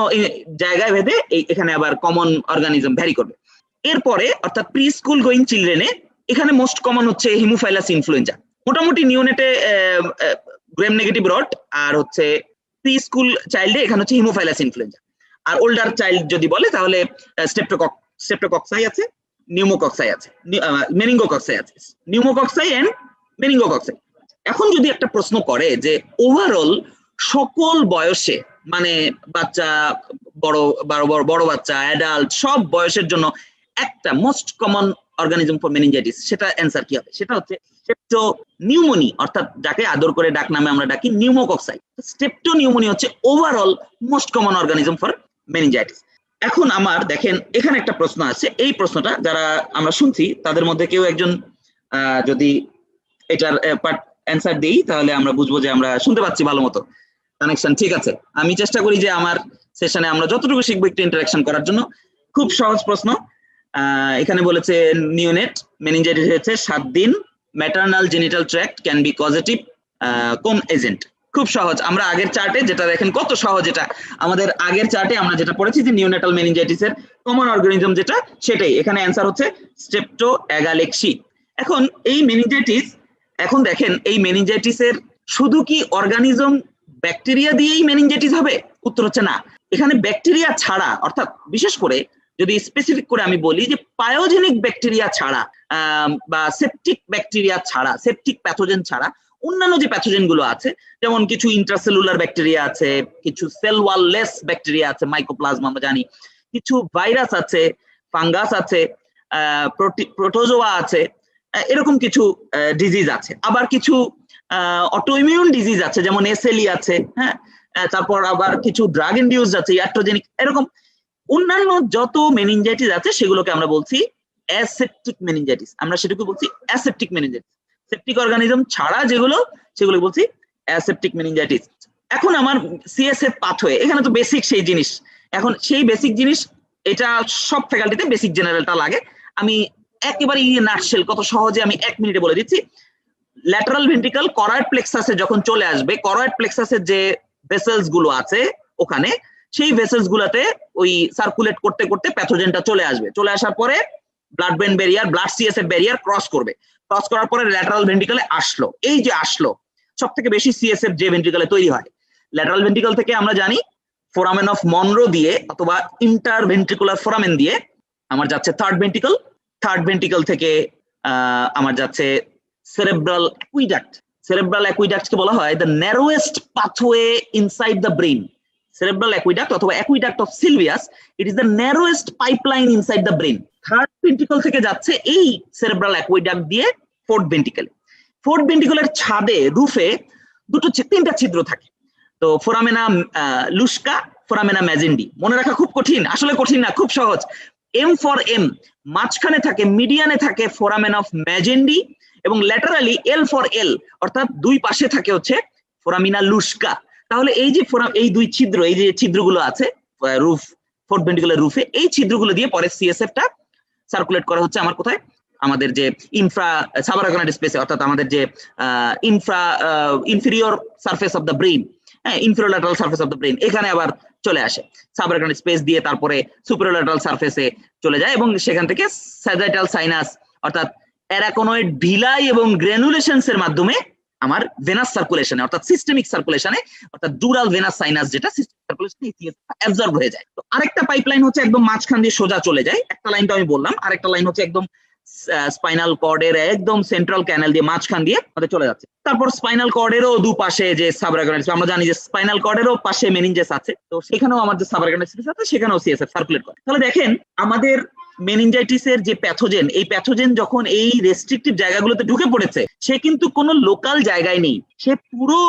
জায়গায় ভেদে এখানে আবার কমন অর্গানিজম ভ্যারি করবে। এরপরে অর্থাৎ প্রি স্কুল গোয়িং চিলড্রেনে এখানে মোস্ট কমন হচ্ছে হিমোফাইলাস ইনফ্লুয়েঞ্জা। মোটামুটি নিওনেটে গ্রাম নেগেটিভ রড, আর হচ্ছে প্রি স্কুল চাইল্ডে এখানে হচ্ছে হিমোফাইলাস ইনফ্লুয়েঞ্জা। আর ওল্ডার চাইল্ড যদি বলে তাহলে স্ট্রেপ্টোকক্সাই আছে, নিউমোকক্সাই আছে, মেনিঙ্গোকক্সাই আছে, নিউমোকক্সাই এন্ড মেনিঙ্গোকক্সাই। এখন যদি একটা প্রশ্ন করে যে ওভারঅল সকল বয়সে, মানে বাচ্চা, বড় বাচ্চা, অ্যাডাল্ট, সব বয়সের জন্য একটা most common organism for meningitis, সেটা অ্যান্সার কি হবে? সেটা হচ্ছে স্ট্রেপ্টো নিউমোনি, অর্থাৎ যাকে আদর করে ডাক নামে আমরা ডাকি নিউমোকক্সাই। স্ট্রেপ্টো নিউমোনি হচ্ছে overall most common organism for meningitis. এখন আমার দেখেন এখানে একটা প্রশ্ন আছে, এই প্রশ্নটা যারা আমরা শুনছি তাদের মধ্যে কেউ একজন যদি এটার অ্যান্সার দিই তাহলে আমরা বুঝবো যে আমরা শুনতে পাচ্ছি ভালো মতো, কানেকশন ঠিক আছে। আমি চেষ্টা করি যে আমার সেশনে আমরা যতটুকু শিখবো একটু ইন্টারাকশন করার জন্য। খুব সহজ প্রশ্ন, এখানে বলেছে নিওনেট মেনিনজাইটিস হয়েছে 7 দিন, maternal genital tract can be positive, কোন এজেন্ট? খুব সহজ। আমরা আগের চার্টে যেটা দেখেন কত সহজ, এটা আমাদের আগের চার্টে আমরা যেটা পড়েছি যে নিওনেটাল মেনিনজাইটিসের কমন অর্গানিজম যেটা, সেটাই এখানে অ্যান্সার হচ্ছে স্ট্রেপ্টো অ্যাগালেক্সি। এখন এই মেনিনজাইটিস, এখন দেখেন এই মেনিনজাইটিসের শুধু কি অর্গানিজম ব্যাকটেরিয়া দিয়েই মেনিনজাইটিস হবে? উত্তর হচ্ছে না। এখানে ব্যাকটেরিয়া ছাড়া, অর্থাৎ বিশেষ করে যদি স্পেসিফিক করে আমি বলি যে পায়োজেনিক ব্যাকটেরিয়া ছাড়া বা সেপটিক ব্যাকটেরিয়া ছাড়া, সেপটিক প্যাথোজেন ছাড়া অন্যান্য যে প্যাথোজেন গুলো আছে, যেমন কিছু ইন্ট্রাসেলুলার ব্যাকটেরিয়া আছে, কিছু সেল ওয়াললেস ব্যাকটেরিয়া আছে, মাইকোপ্লাজমা আমরা জানি, কিছু ভাইরাস আছে, ফাঙ্গাস আছে, প্রোটোজোয়া আছে, এরকম কিছু ডিজিজ আছে। আবার কিছু অটোইমিউন ডিজিজ আছে, যেমন এসএলই আছে, হ্যাঁ, তারপর আবার কিছু ড্রাগ ইনডিউস আছে, ইয়াট্রোজেনিক, এরকম অন্যান্য যত মেনিনজাইটিস আছে সেগুলোকে আমরা বলছি অ্যাসেপ্টিক মেনিনজাইটিস। আমরা সেটাকে বলছি অ্যাসেপ্টিক মেনিনজাইটিস। সেপ্টিক অর্গানিজম ছাড়া যেগুলো সেগুলো বলছি অ্যাসেপ্টিক মেনিনজাইটিস। এখন আমার সিএসএফ পাথওয়ে, এখানে তো বেসিক সেই জিনিস। এখন সেই বেসিক জিনিস, এটা সব ফ্যাকাল্টিতে বেসিক জেনারেলটা লাগে। আমি একেবারে নাটশেল কত সহজে আমি 1 মিনিটে বলে দিচ্ছি। ল্যাটারাল ভেন্ট্রিকল করয়েড প্লেক্সাসে যখন চলে আসবে, করয়েড প্লেক্সাসের যে ভেসেলস গুলো আছে ওখানে, সেই ভেসেলস গুলাতে ওই সার্কুলেট করতে করতে প্যাথোজেনটা চলে আসবে। চলে আসার পরে blood brain barrier, blood CSF barrier cross করবে। ক্রস করার পরে ল্যাটারাল ভেন্ট্রিকলে আসলো। এই যে আসলো, সব থেকে বেশি সিএসএফ যে ভেন্ট্রিকলে তৈরি হয়, ল্যাটারাল ভেন্ট্রিকল থেকে আমরা জানি ফোরামেন অফ মনরো দিয়ে অথবা ইন্টারভেন্ট্রিকুলার ফোরামেন দিয়ে আমার যাচ্ছে থার্ড ভেন্ট্রিকল। থার্ড ভেন্ট্রিকল থেকে আমার যাচ্ছে সেরেব্রাল অ্যাকুইডাক্ট। সেরেব্রাল অ্যাকুইডাক্টকে বলা হয় the narrowest pathway inside the brain. Cerebral aqueduct অথবা aqueduct of Sylvius, it is the narrowest pipeline inside the brain. Third ventricle থেকে যাচ্ছে এই cerebral aqueduct দিয়ে ফোর্থ ভেন্ট্রিকলে। ফোর্থ ভেন্ট্রিকলের ছাদে, রুফে তিনটা ছিদ্র থাকে। তো ফোরামেনা লুস্কা, ফোরামেনা ম্যাজেন্ডি। মনে রাখা খুব কঠিন, আসলে কঠিন না, খুব সহজ। এম ফর এম, মাঝখানে থাকে, মিডিয়ানে থাকে ফোরামেন অফ ম্যাজেন্ডি, এবং ল্যাটারালি এল ফর এল, অর্থাৎ দুই পাশে থাকে হচ্ছে ফোরামিনা লুস্কা। তাহলে এই যে এই দুই ছিদ্র, এই যে ছিদ্রগুলো আছে রুফ, ফোর্থ ভেন্ট্রিকুলার রুফে, এই ছিদ্রগুলো দিয়ে পরে সিএসএফটা সার্কুলেট করা হচ্ছে আমার কোথায়, আমাদের যে ইনফ্রা সাবারাকনাইড স্পেসে, অর্থাৎ আমাদের যে inferior surface of the brain, হ্যাঁ, inferior lateral surface of the brain, এখানে আবার চলে আসে। সাবারাকনাইড স্পেস দিয়ে তারপরে সুপিরিয়র ল্যাটারাল সারফেসে চলে যায়, এবং সেখান থেকে স্যাজাইটাল সাইনাস অর্থাৎ অ্যারাকোনয়েড ভিলাই এবং গ্র্যানুলেশনস এর মাধ্যমে আমার ভেনাস সার্কুলেশনে, অর্থাৎ সিস্টেমিক সার্কুলেশনে, অর্থাৎ ডুরাল ভেনাস সাইনাস যেটা সিস্টেমিক সার্কুলেশনে অ্যাবজর্ব হয়ে যায়। তো আরেকটা পাইপলাইন হচ্ছে একদম মাঝখান দিয়ে সোজা চলে যায়। একটা লাইন তো আমি বললাম, আরেকটা লাইন হচ্ছে একদম স্পাইনাল কর্ডের একদম সেন্ট্রাল ক্যানেল দিয়ে মাঝখান দিয়ে আমাদের চলে যাচ্ছে। তারপর স্পাইনাল কর্ডেরও দুপাশে যে সাবআরাকনাইড, আমরা জানি যে স্পাইনাল কর্ডেরও পাশে মেনিনজেস আছে, তো সেখানেও আমার যে সাবআরাকনাইড স্পেস আছে সেখানেও সিএসএফ সার্কুলেট করে। তাহলে দেখেন আমাদের মেনিনজাইটিসের যে প্যাথোজেন, এই প্যাথোজেন যখন এই রেস্ট্রিকটিভ জায়গাগুলোতে ঢুকে পড়েছে, সে কিন্তু কোনো লোকাল জায়গায় নেই, সে পুরো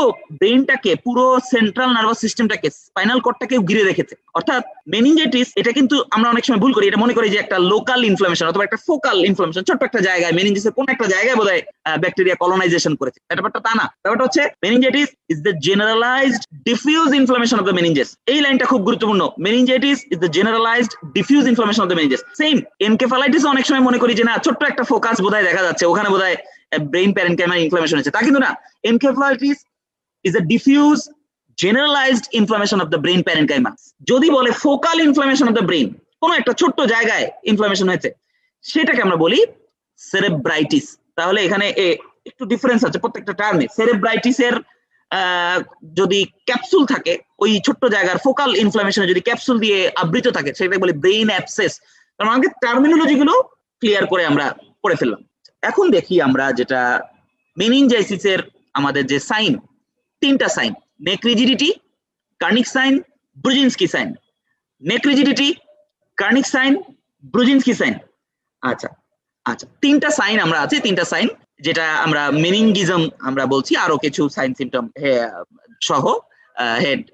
ব্রেনটাকে, পুরো সেন্ট্রাল নার্ভাস সিস্টেমটাকে, স্পাইনাল কর্ডটাকে ঘিরে রেখেছে। অর্থাৎ মেনিনজাইটিস, এটা কিন্তু আমরা অনেক সময় ভুল করি, এটা মনে করি যে একটা লোকাল ইনফ্লামেশন অথবা একটা ফোকাল ইনফ্লামেশন, ছোট্ট একটা জায়গায়, মেনিনজাইটিসের কোন একটা জায়গায় বোধহয় ব্যাকটেরিয়া কলোনাইজেশন করেছে। ব্যাপারটা তা না। ব্যাপারটা হচ্ছে meningitis is the generalised diffuse inflammation of the meninges. এই লাইনটা খুব গুরুত্বপূর্ণ। Meningitis is the generalised diffuse inflammation of the meninges. Same encephalitis অনেক সময় মনে করি যে না, ছোট্ট একটা ফোকাস বোধহয় দেখা যাচ্ছে, ওখানে বোধহয় ব্রেইন প্যারেনকাইমাল ইনফ্লামেশন হচ্ছে, তা কিন্তু না। Encephalitis is a diffuse generalized inflammation of the brain parenchyma. যদি বলে focal inflammation of the brain, কোন একটা ছোট্ট জায়গায় ইনফ্লামেশন হয়েছে, সেটাকে আমরা বলি সেরেব্রাইটিস। তাহলে এখানে একটু ডিফারেন্স আছে প্রত্যেকটা টার্মে। সেরেব্রাইটিসের যদি ক্যাপসুল থাকে, ওই ছোট্ট জায়গার ফোকাল ইনফ্লামেশনে যদি ক্যাপসুল দিয়ে আবৃত থাকে, সেটাকে বলি ব্রেইন অ্যাবসেস। কারণ আমাকে টার্মিনোলজি গুলো ক্লিয়ার করে আমরা পড়ে ফেললাম। এখন দেখি আমরা যেটা মেনিনজাইটিসের আমাদের যে সাইন, তিনটা sign, neck rigidity, Kernig sign, Brudzinski sign. Neck rigidity, Kernig sign, Brudzinski sign. আচ্ছা আচ্ছা, তিনটা সাইন আমরা আছে, তিনটা সাইন যেটা আমরা মেনিনগিজম আমরা বলছি, আরো কিছু সাইন সিমটম সহ,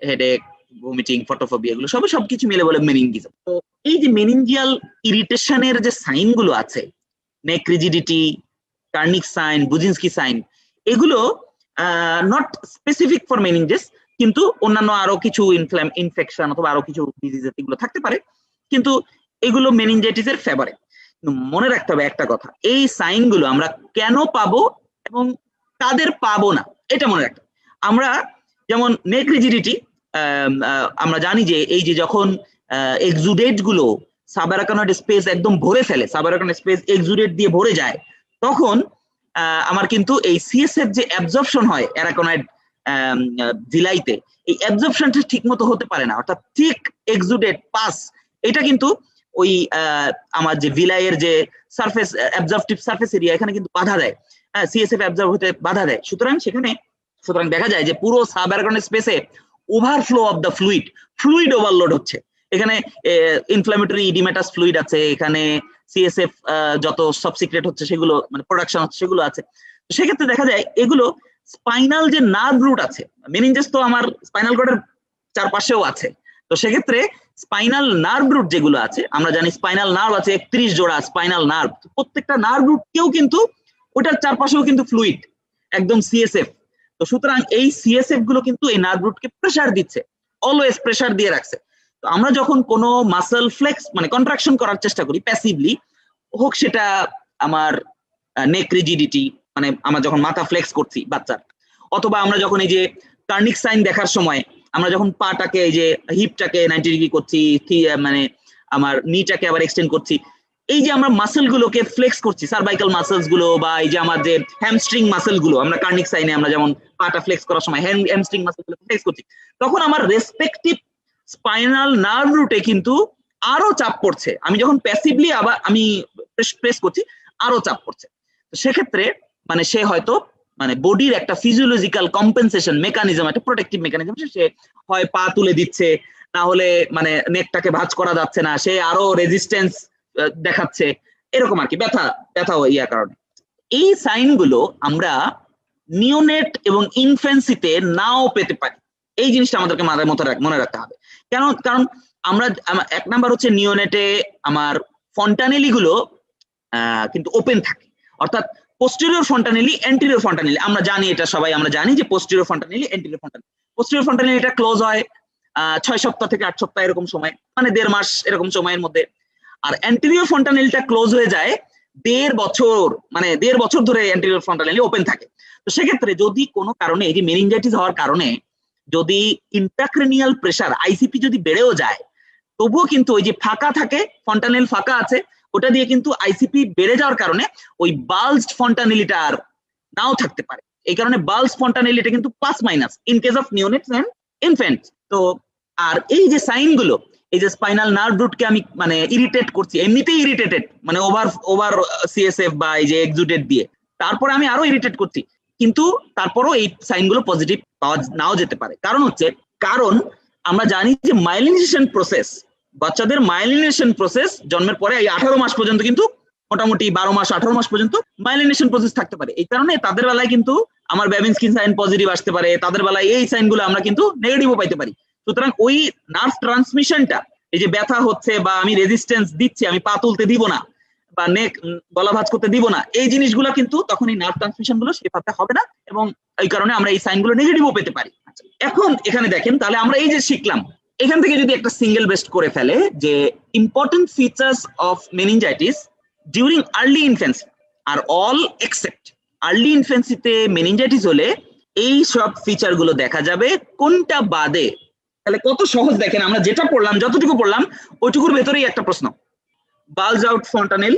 হেডেক, ভমিটিং, ফটোফোবিয়া, এগুলো সবকিছু মিলে বলে মেনিনগিজম। তো এই যে মেনিনজিয়াল ইরিটেশনের যে সাইন গুলো আছে, neck rigidity, Kernig sign, Brudzinski sign, এগুলো নট স্পেসিফিক ফর মেনিনজেস, কিন্তু অন্যান্য আরো কিছু ইনফেকশন অথবা আরো কিছু ডিজিজ এগুলো থাকতে পারে, কিন্তু এগুলো মেনিনজাইটিসের ফেভারে। মনে রাখতে হবে একটা কথা, এই সাইন গুলো আমরা কেন পাবো এবং কাদের পাবো না, এটা মনে রাখতে হবে। আমরা যেমন নেক রিজিডিটি, আমরা জানি যে এই যে যখন এক্সুডেট গুলো সাবআরাকনয়েড স্পেস একদম ভরে ফেলে, সাবআরাকনয়েড স্পেস এক্সুডেট দিয়ে ভরে যায়, তখন আমার কিন্তু এই সিএসএফ যে অ্যাবজর্পশন হয় অ্যারাকনয়েড ভিলাইতে, এই অ্যাবজর্পশনটা ঠিক মতো হতে পারে না। অর্থাৎ ঠিক এক্সুডেট পাস, এটা কিন্তু ওই আমার যে ভিলাইয়ের যে সারফেস, অ্যাবজর্পটিভ সারফেস এরিয়া, এখানে কিন্তু বাধা দেয়, সিএসএফ অ্যাবজর্ব হতে বাধা দেয়। সুতরাং দেখা যায় যে পুরো সাবআরাকনয়েড স্পেসে overflow of the fluid overload হচ্ছে। এখানে ইনফ্ল্যামেটরি ইডিমেটাস ফ্লুইড আছে, এখানে সিএসএফ যত সাবসিক্রেট হচ্ছে সেগুলো, মানে প্রোডাকশন হচ্ছে সেগুলো আছে। সেক্ষেত্রে দেখা যায় এগুলো স্পাইনাল যে নার্ভ রুট আছে, মেনিনজাস তো আমার স্পাইনাল কর্ডের চারপাশেও আছে। তো সেক্ষেত্রে স্পাইনাল নার্ভ রুট যেগুলো আছে, আমরা জানি স্পাইনাল নার্ভ আছে 31 জোড়া স্পাইনাল নার্ভ, প্রত্যেকটা নার্ভ রুটকেও কিন্তু ওটার চারপাশেও কিন্তু ফ্লুইড, একদম সিএসএফ। তো সুতরাং এই সিএসএফ গুলো কিন্তু এই নার্ভ রুটকে প্রেসার দিচ্ছে, অলওয়েজ প্রেসার দিয়ে রাখছে। তো আমরা যখন কোনো মাসল ফ্লেক্স মানে কন্ট্রাকশন করার চেষ্টা করি প্যাসিভলি, হোক সেটা আমার নেক রিজিডিটি, মানে আমরা যখন মাথা ফ্লেক্স করছি বাচ্চার, অথবা আমরা যখন এই যে কার্নিক সাইন দেখার সময় আমরা যখন পাটাকে এই যে হিপটাকে 90 ডিগ্রি করছি, মানে আমার নিটাকে আবার এক্সটেন্ড করছি, এই যে আমরা মাসল গুলোকে ফ্লেক্স করছি, সার্ভাইকাল মাসলস গুলো বা এই যে আমার যে হ্যামস্ট্রিং মাসল গুলো, আমরা কার্নিক সাইনে আমরা যেমন পাটা ফ্লেক্স করার সময় হ্যামস্ট্রিং মাসল গুলো ফ্লেক্স করছি, তখন আমার রেসপেক্টিভ স্পাইনাল নার্ভ রুটে কিন্তু আরো চাপ পড়ছে। আমি যখন প্যাসিভলি আবার আমি প্রেস করছি আরো চাপ পড়ছে। তো সেক্ষেত্রে মানে সে হয়তো মানে বডির একটা ফিজিওলজিক্যাল কম্পেনসেশন মেকানিজম, একটা প্রোটেক্টিভ মেকানিজম, সে হয় পা তুলে দিচ্ছে, না হলে মানে নেকটাকে ভাঁজ করা যাচ্ছে না, সে আরো রেজিস্ট্যান্স দেখাচ্ছে, এরকম আর কি, ব্যথা ইয়ার কারণে। এই সাইন গুলো আমরা নিওনেট এবং ইনফ্যান্সিতে নাও পেতে পারি। এই জিনিসটা আমাদেরকে মনে রাখতে হবে। কারণ আমরা এক নাম্বার হচ্ছে নিওনেটে আমার ফন্টানেলি গুলো কিন্তু ওপেন থাকে, অর্থাৎ পোস্টেরিয়র ফন্টানেলি, এন্টেরিয়র ফন্টানেলি, আমরা জানি এটা সবাই, আমরা জানি যে posterior fontanelle, anterior fontanelle. Posterior ফন্টানেলিটা ক্লোজ হয় 6 সপ্তাহ থেকে 8 সপ্তাহ এরকম সময়, মানে 1.5 মাস এরকম সময়ের মধ্যে। আর অ্যান্টেরিয়র ফন্টানেলিটা ক্লোজ হয়ে যায় 1.5 বছর, মানে 1.5 বছর ধরে অ্যান্টেরিয়র ফন্টানেলি ওপেন থাকে। তো সেক্ষেত্রে যদি কোনো কারণে এই যে মেনিনজাইটিস হওয়ার কারণে যদি ইন্ট্রাক্রেনিয়াল প্রেসার আইসিপি যদি বেড়েও যায়, তবুও কিন্তু ওই যে ফাঁকা থাকে, ফন্টানেল ফাঁকা আছে, ওটা দিয়ে কিন্তু আইসিপি বেড়ে যাওয়ার কারণে ওই বাল্জড ফন্টানেলিটা আর নাও থাকতে পারে। এই কারণে বাল্জ ফন্টানেলিটা কিন্তু plus minus in case of neonates and infants. তো আর এই যে সাইন গুলো, এই যে স্পাইনাল নার্ভ রুটকে আমি মানে ইরিটেট করছি, এমনিতেই ইরিটেটেড, মানে ওভার সিএসএফ বা এই যে এক্সুডেট দিয়ে, তারপরে আমি আরো ইরিটেট করছি, কিন্তু তারপরও এই সাইন গুলো পজিটিভ পাওয়া নাও যেতে পারে। কারণ আমরা জানি যে মাইলিনেশন প্রসেস, বাচ্চাদের মাইলিনেশন প্রসেস জন্মের পরে এই 18 মাস পর্যন্ত কিন্তু মোটামুটি 12 মাস 18 মাস পর্যন্ত মাইলিনেশন প্রসেস থাকতে পারে। এই কারণে তাদের বেলায় কিন্তু আমার বেবিনস্কিন সাইন পজিটিভ আসতে পারে, তাদের বেলায় এই সাইন গুলো আমরা কিন্তু নেগেটিভও পাইতে পারি। সুতরাং ওই নার্ভ ট্রান্সমিশনটা, এই যে ব্যথা হচ্ছে বা আমি রেজিস্ট্যান্স দিচ্ছি, আমি পা তুলতে দিব না বা নেক গলা ভাঁজ করতে দিব না, এই জিনিসগুলো কিন্তু তখন এই নার্ভ ট্রান্সমিশন গুলো সেভাবে হবে না, এবং এই কারণে আমরা এই সাইন গুলো নেগেটিভও পেতে পারি। এখন এখানে দেখেন, তাহলে আমরা এই যে শিখলাম, এখান থেকে যদি একটা সিঙ্গেল বেস্ট করে ফেলে যে important features of meningitis during early infancy আর অল এক্সেপ্ট আর্লি ইনফ্যান্সিতে মেনিনজাইটিস হলে এই সব ফিচার গুলো দেখা যাবে, কোনটা বাদে? তাহলে কত সহজ দেখেন, আমরা যেটা পড়লাম, যতটুকু পড়লাম ওইটুকুর ভেতরেই একটা প্রশ্ন। Bulge out fontanelle,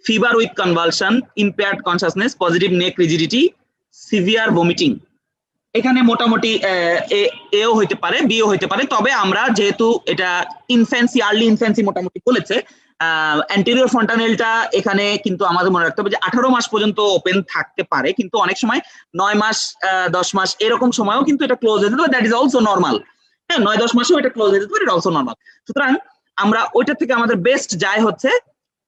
fever with convulsion, impaired consciousness, positive neck rigidity, severe vomiting. এখানে মোটামুটি এও হইতে পারে, বিও হইতে পারে, তবে আমরা যেহেতু এটা ইনফ্যান্সি, আর্লি ইনফ্যান্সি মোটামুটি বলেছে, অ্যান্টেরিয়র ফন্টানেলটা এখানে কিন্তু আমাদের মনে রাখতে হবে যে 18 মাস পর্যন্ত ওপেন থাকতে পারে, কিন্তু অনেক সময় 9 মাস 10 মাস এরকম সময়ও কিন্তু এটা ক্লোজ হয়ে যেতে পারে, দ্যাট ইজ অলসো নর্মাল। হ্যাঁ, 9-10 মাসেও এটা ক্লোজ হয়ে যেতে পারে, এটা অলসো নর্মাল। সুতরাং আমরা ওইটা থেকে আমাদের বেস্ট যায় হচ্ছে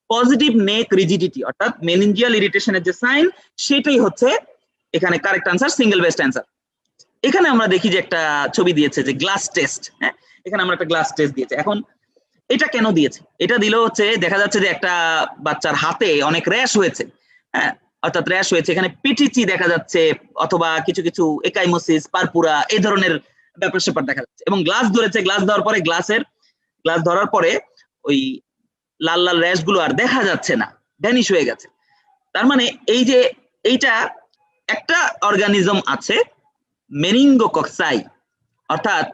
পজিটিভ নেক রিজিডিটি, অর্থাৎ মেনিনজিয়াল ইরিটেশনের যে সাইন, সেটাই হচ্ছে এখানে correct answer, single best answer. এখানে আমরা দেখি যে একটা ছবি দিয়েছে যে গ্লাস টেস্ট। হ্যাঁ, এখানে আমরা একটা গ্লাস টেস্ট দিয়েছে। এখন এটা কেন দিয়েছে? এটা দিল হচ্ছে দেখা যাচ্ছে যে একটা বাচ্চার হাতে অনেক র্যাশ হয়েছে, হ্যাঁ, অর্থাৎ র্যাশ হয়েছে, এখানে পিটিচি দেখা যাচ্ছে, অথবা কিছু কিছু একাইমোসিস, পারপুরা, এই ধরনের ব্যাপার স্যাপার দেখা যাচ্ছে, এবং গ্লাস ধরেছে, গ্লাস দেওয়ার পরে গ্লাস ধরার পরে ওই লাল লাল র্যাশ গুলো আর দেখা যাচ্ছে না, ভ্যানিশ হয়ে গেছে। তার মানে এই যে এইটা একটা অর্গানিজম আছে মেনিনগোকক্কাই, অর্থাৎ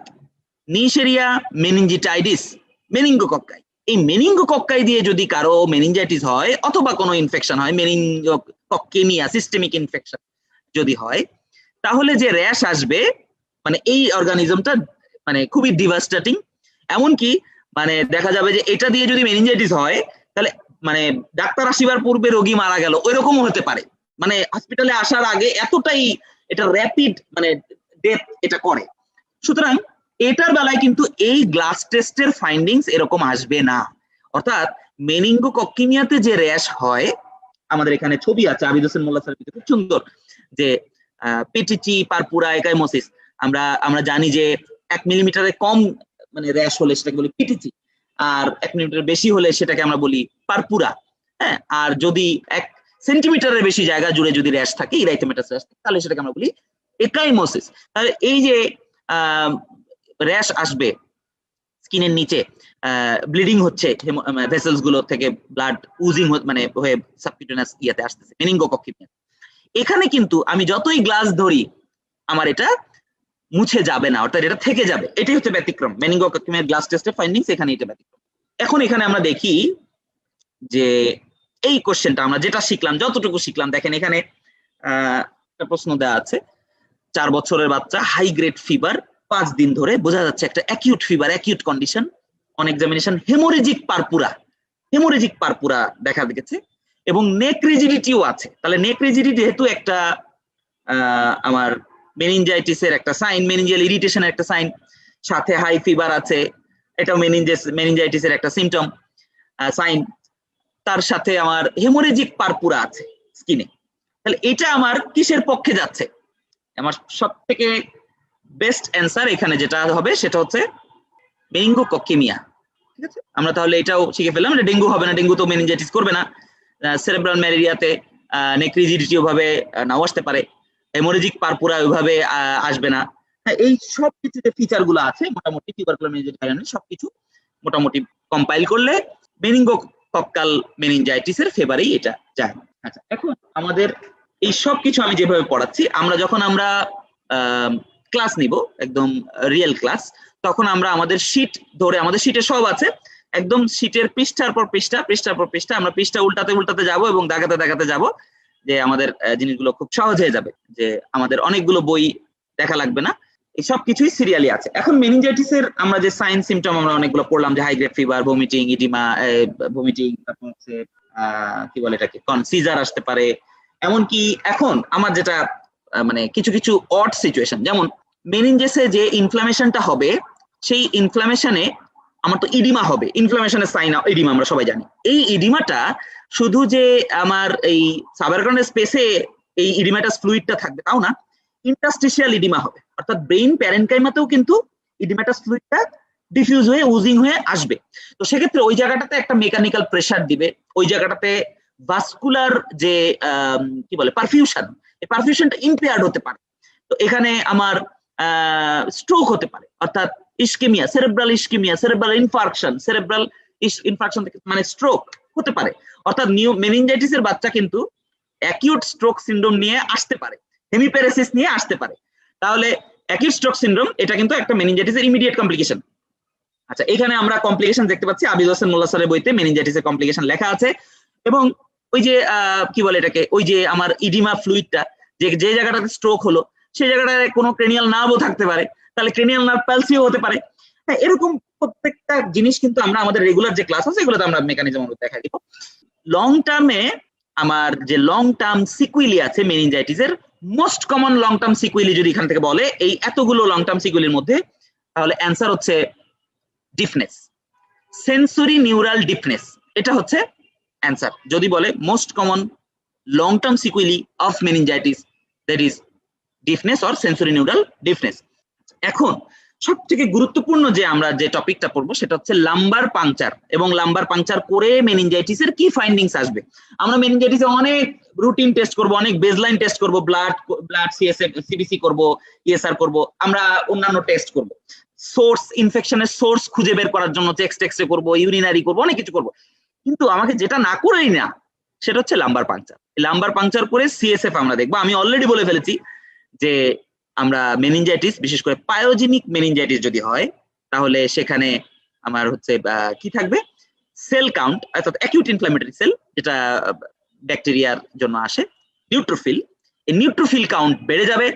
নিশেরিয়া মেনিনজিটাইডিস মেনিনগোকক্কাই। এই মেনিনগোকক্কাই দিয়ে যদি কারো মেনিনজাইটিস হয় অথবা কোনো ইনফেকশন হয়, মেনিনগোকক্কেমিয়া, সিস্টেমিক ইনফেকশন যদি হয়, তাহলে যে র্যাশ আসবে মানে এই অর্গানিজমটা মানে খুবই ডিভাস্টেটিং। এমনকি মানে দেখা যাবে যে এটা দিয়ে যদি মেনিনজাইটিস হয়, তাহলে মানে ডাক্তার আসিবার পূর্বে রোগী মারা গেল, ওইরকমও হতে পারে। মানে হসপিটালে আসার আগে এতটাই এটা র্যাপিড মানে ডেথ এটা করে। সুতরাং এটার বেলায় কিন্তু এই গ্লাস টেস্টের ফাইন্ডিংস এরকম আসবে না। অর্থাৎ মেনিনগোকক্কিমিয়াতে যে র্যাশ হয়, আমাদের এখানে ছবি আছে আবিদ হোসেন মোল্লা স্যার, খুব সুন্দর, যে পিটিচি, পারপুরা, একাইমোসিস, আমরা জানি যে 1 মিলিমিটারের কম মানে র্যাশ হলে সেটাকে বলি পিটিচি, আর 1 মিলিমিটার বেশি হলে সেটাকে আমরা বলি পারপুরা। হ্যাঁ, আর যদি 1 সেন্টিমিটারের বেশি জায়গা জুড়ে যদি র্যাশ থাকে, ইরাইথেমাটাস র্যাশ থাকে, তাহলে সেটাকে আমরা বলি একাইমোসিস। তাহলে এই যে র্যাশ আসবে স্কিনের নিচে, ব্লিডিং হচ্ছে ভেসেলস গুলো থেকে ব্লাড উজিং মানে হয়ে সাবকিউটেনাস ইয়াতে আসতেছে মেনিনগোকক্কিমিয়া, এখানে কিন্তু আমি যতই গ্লাস ধরি আমার এটা মুছে যাবে না, অর্থাৎ এটা থেকে যাবে। এটাই হচ্ছে ব্যতিক্রম মেনিনগোকক্কিমিয়ার গ্লাস টেস্টের ফাইন্ডিংস, এখানে এটা ব্যতিক্রম। এখন এখানে আমরা দেখি যে এই কোশ্চেনটা আমরা যেটা শিখলাম, যতটুকু শিখলাম, দেখেন এখানে একটা প্রশ্ন দেওয়া আছে, 4 বছরের বাচ্চা, হাই গ্রেড ফিভার 5 দিন ধরে, বোঝা যাচ্ছে একটা acute fever, acute condition, on examination haemorrhagic purpura দেখা গেছে এবং নেক রিজিডিটিও আছে। তাহলে নেক রিজিডিটি যেহেতু একটা আমার মেনিনজাইটিসের একটা সাইন, মেনিনজিয়াল ইরিটেশনের একটা সাইন, সাথে হাই ফিভার আছে, এটাও মেনিনজাইটিসের একটা সিমটম সাইন, তার সাথে আমার হেমোরেজিক পারপুরা আছে স্কিনে। তাহলে এটা আমার কিসের পক্ষে যাচ্ছে? আমার সব থেকে বেস্ট অ্যান্সার এখানে যেটা হবে সেটা হচ্ছে মেনিনগোকক্কিমিয়া। ঠিক আছে, আমরা তাহলে এটাও শিখে ফেললাম, এটা ডেঙ্গু হবে না, ডেঙ্গু তো মেনিনজাইটিস করবে না। সেরেব্রাল ম্যালেরিয়াতে নেক রিজিডিটি ওভাবে নাও আসতে পারে, হেমোরেজিক পারপুরা ওইভাবে আসবে না। হ্যাঁ, এই সব কিছু যে ফিচার গুলো আছে মোটামুটি টিউবারকুলার মেনিনজাইটিস সবকিছু মোটামুটি কম্পাইল করলে মেনিনগোকক্কাল মেনিনজাইটিসের ফেভারেই এটা যায়। আচ্ছা, এখন আমাদের এই সব কিছু আমি যেভাবে পড়াচ্ছি, আমরা যখন আমরা ক্লাস নিব একদম রিয়েল ক্লাস, তখন আমরা আমাদের শীট ধরে, আমাদের শীটে সব আছে, একদম শীটের পৃষ্ঠার পর পৃষ্ঠা আমরা পৃষ্ঠা উল্টাতে যাব এবং দেখাতে যাব যে আমাদের জিনিসগুলো খুব সহজ হয়ে যাবে, যে আমাদের অনেকগুলো বই দেখা লাগবে না, এই সব কিছুই সিরিয়ালি আছে। এখন মেনিনজাইটিসের আমরা যে সাইন সিমটম আমরা অনেকগুলো পড়লাম, যে high grade fever, vomiting, oedema, vomiting, তারপর হচ্ছে কি বলে এটাকে সিজার আসতে পারে। এমনকি এখন আমার যেটা মানে কিছু অড সিচুয়েশন, যেমন মেনিনজেসে যে ইনফ্লামেশনটা হবে, সেই ইনফ্লামেশনে আমার তো ইডিমা হবে, ইনফ্লামেশনের সাইন ইডিমা আমরা সবাই জানি। এই ইডিমাটা শুধু যে আমার এই সাবারকনের স্পেসে এই ইডিমাটাস ফ্লুইডটা থাকবে তাও না, ইন্টারস্টিশিয়াল ইডিমা হবে, অর্থাৎ ব্রেইন প্যারেনকাইমাতেও কিন্তু ইডিমাটাস ফ্লুইডটা ডিফিউজ হয়ে উজিং হয়ে আসবে। তো সেক্ষেত্রে ওই জায়গাটাতে একটা মেকানিক্যাল প্রেসার দিবে, ওই জায়গাটাতে ভাস্কুলার যে কি বলে পারফিউশন, এই পারফিউশনটা ইম্পেয়ার্ড হতে পারে। তো এখানে আমার স্ট্রোক হতে পারে, অর্থাৎ ischaemia, cerebral ischaemia, cerebral infarction মানে স্ট্রোক হতে পারে। অর্থাৎ মেনিনজাইটিসের বাচ্চা কিন্তু অ্যাকিউট স্ট্রোক সিনড্রোম নিয়ে আসতে পারে, হেমিপ্যারেসিস নিয়ে আসতে পারে। তাহলে অ্যাকিউট স্ট্রোক সিনড্রোম এটা কিন্তু একটা মেনিনজাইটিসের ইমিডিয়েট কমপ্লিকেশন। আচ্ছা, এখানে আমরা কমপ্লিকেশন দেখতে পাচ্ছি, আবিদ হোসেন মোল্লা স্যারের বইতে মেনিনজাইটিসের কমপ্লিকেশন লেখা আছে। এবং ওই যে কি বলে এটাকে, ওই যে আমার ইডিমা ফ্লুইডটা যে জায়গাটাতে স্ট্রোক হলো সেই জায়গাটায় কোনো ক্রেনিয়াল নার্ভও থাকতে পারে, তাহলে ক্রেনিয়াল নার্ভ প্যালসিও হতে পারে। হ্যাঁ, এরকম প্রত্যেকটা জিনিস কিন্তু আমরা আমাদের রেগুলার যে ক্লাস আছে এগুলোতে আমরা মেকানিজম দেখা দিব। লং টার্মে আমার যে লং টার্ম সিকুইলি আছে মেনিনজাইটিসের, most common long term sequelae যদি এখান থেকে বলে এই এতগুলো লং টার্ম সিকুইলির মধ্যে, তাহলে অ্যান্সার হচ্ছে ডিফনেস, সেন্সরি নিউরাল ডিফনেস, এটা হচ্ছে অ্যান্সার। যদি বলে most common long term sequelae of meningitis, that is deafness or sensory neural deafness. এখন সবথেকে গুরুত্বপূর্ণ যে আমরা যে টপিকটা পড়বো সেটা হচ্ছে লাম্বার পাংচার, এবং লাম্বার পাংচার করে মেনিনজাইটিসের কি ফাইন্ডিংস আসবে। আমরা মেনিনজাইটিসে অনেক রুটিন টেস্ট করব, অনেক বেসলাইন টেস্ট করব, ব্লাড সিবিসি করব, ইএসআর করব, আমরা অন্যান্য টেস্ট করব, সোর্স ইনফেকশনের সোর্স খুঁজে বের করার জন্য চেস্ট এক্সরে করব, ইউরিনারি করব, অনেক কিছু করব। কিন্তু আমাকে যেটা না করেই না সেটা হচ্ছে লাম্বার পাংচার। লাম্বার পাংচার করে সিএসএফ আমরা দেখবো। আমি অলরেডি বলে ফেলেছি যে আমরা মেনিনজাইটিস, বিশেষ করে পায়োজেনিক মেনিনজাইটিস যদি হয়, তাহলে সেখানে আমার হচ্ছে কি থাকবে, সেল কাউন্ট, অর্থাৎ অ্যাকিউট ইনফ্ল্যামেটরি সেল যেটা ব্যাকটেরিয়ার জন্য আসে, নিউট্রোফিল, এই নিউট্রোফিল কাউন্ট বেড়ে যাবে,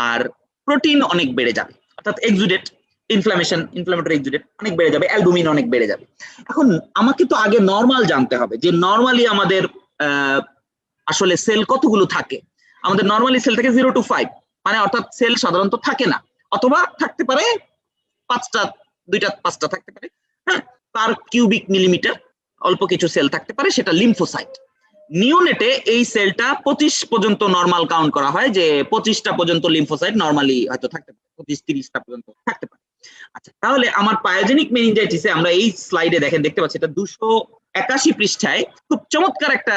আর প্রোটিন অনেক বেড়ে যাবে, অর্থাৎ এক্সুডেট ইনফ্ল্যামেটরি এক্সুডেট অনেক বেড়ে যাবে, অ্যালবুমিন অনেক বেড়ে যাবে। এখন আমাকে তো আগে নরমাল জানতে হবে যে নরমালি আমাদের আসলে সেল কতগুলো থাকে। আমাদের নরমালি সেল থাকে 0 to 5, মানে অর্থাৎ সেল সাধারণত থাকে না, অথবা থাকতে পারে 5টা, 2টা 5টা থাকতে পারে। হ্যাঁ, পার কিউবিক মিলিমিটার অল্প কিছু সেল থাকতে পারে, সেটা লিম্ফোসাইট। নিওনেটে এই সেলটা 25 পর্যন্ত নরমাল কাউন্ট করা হয়, যে 25টা পর্যন্ত লিম্ফোসাইট নরমালি হয়তো থাকতে পারে, 25-30টা পর্যন্ত থাকতে পারে। আচ্ছা, তাহলে আমার পায়োজেনিক মেনিনজাইটিসে আমরা এই স্লাইডে দেখতে পাচ্ছি এটা 281 পৃষ্ঠায় খুব চমৎকার একটা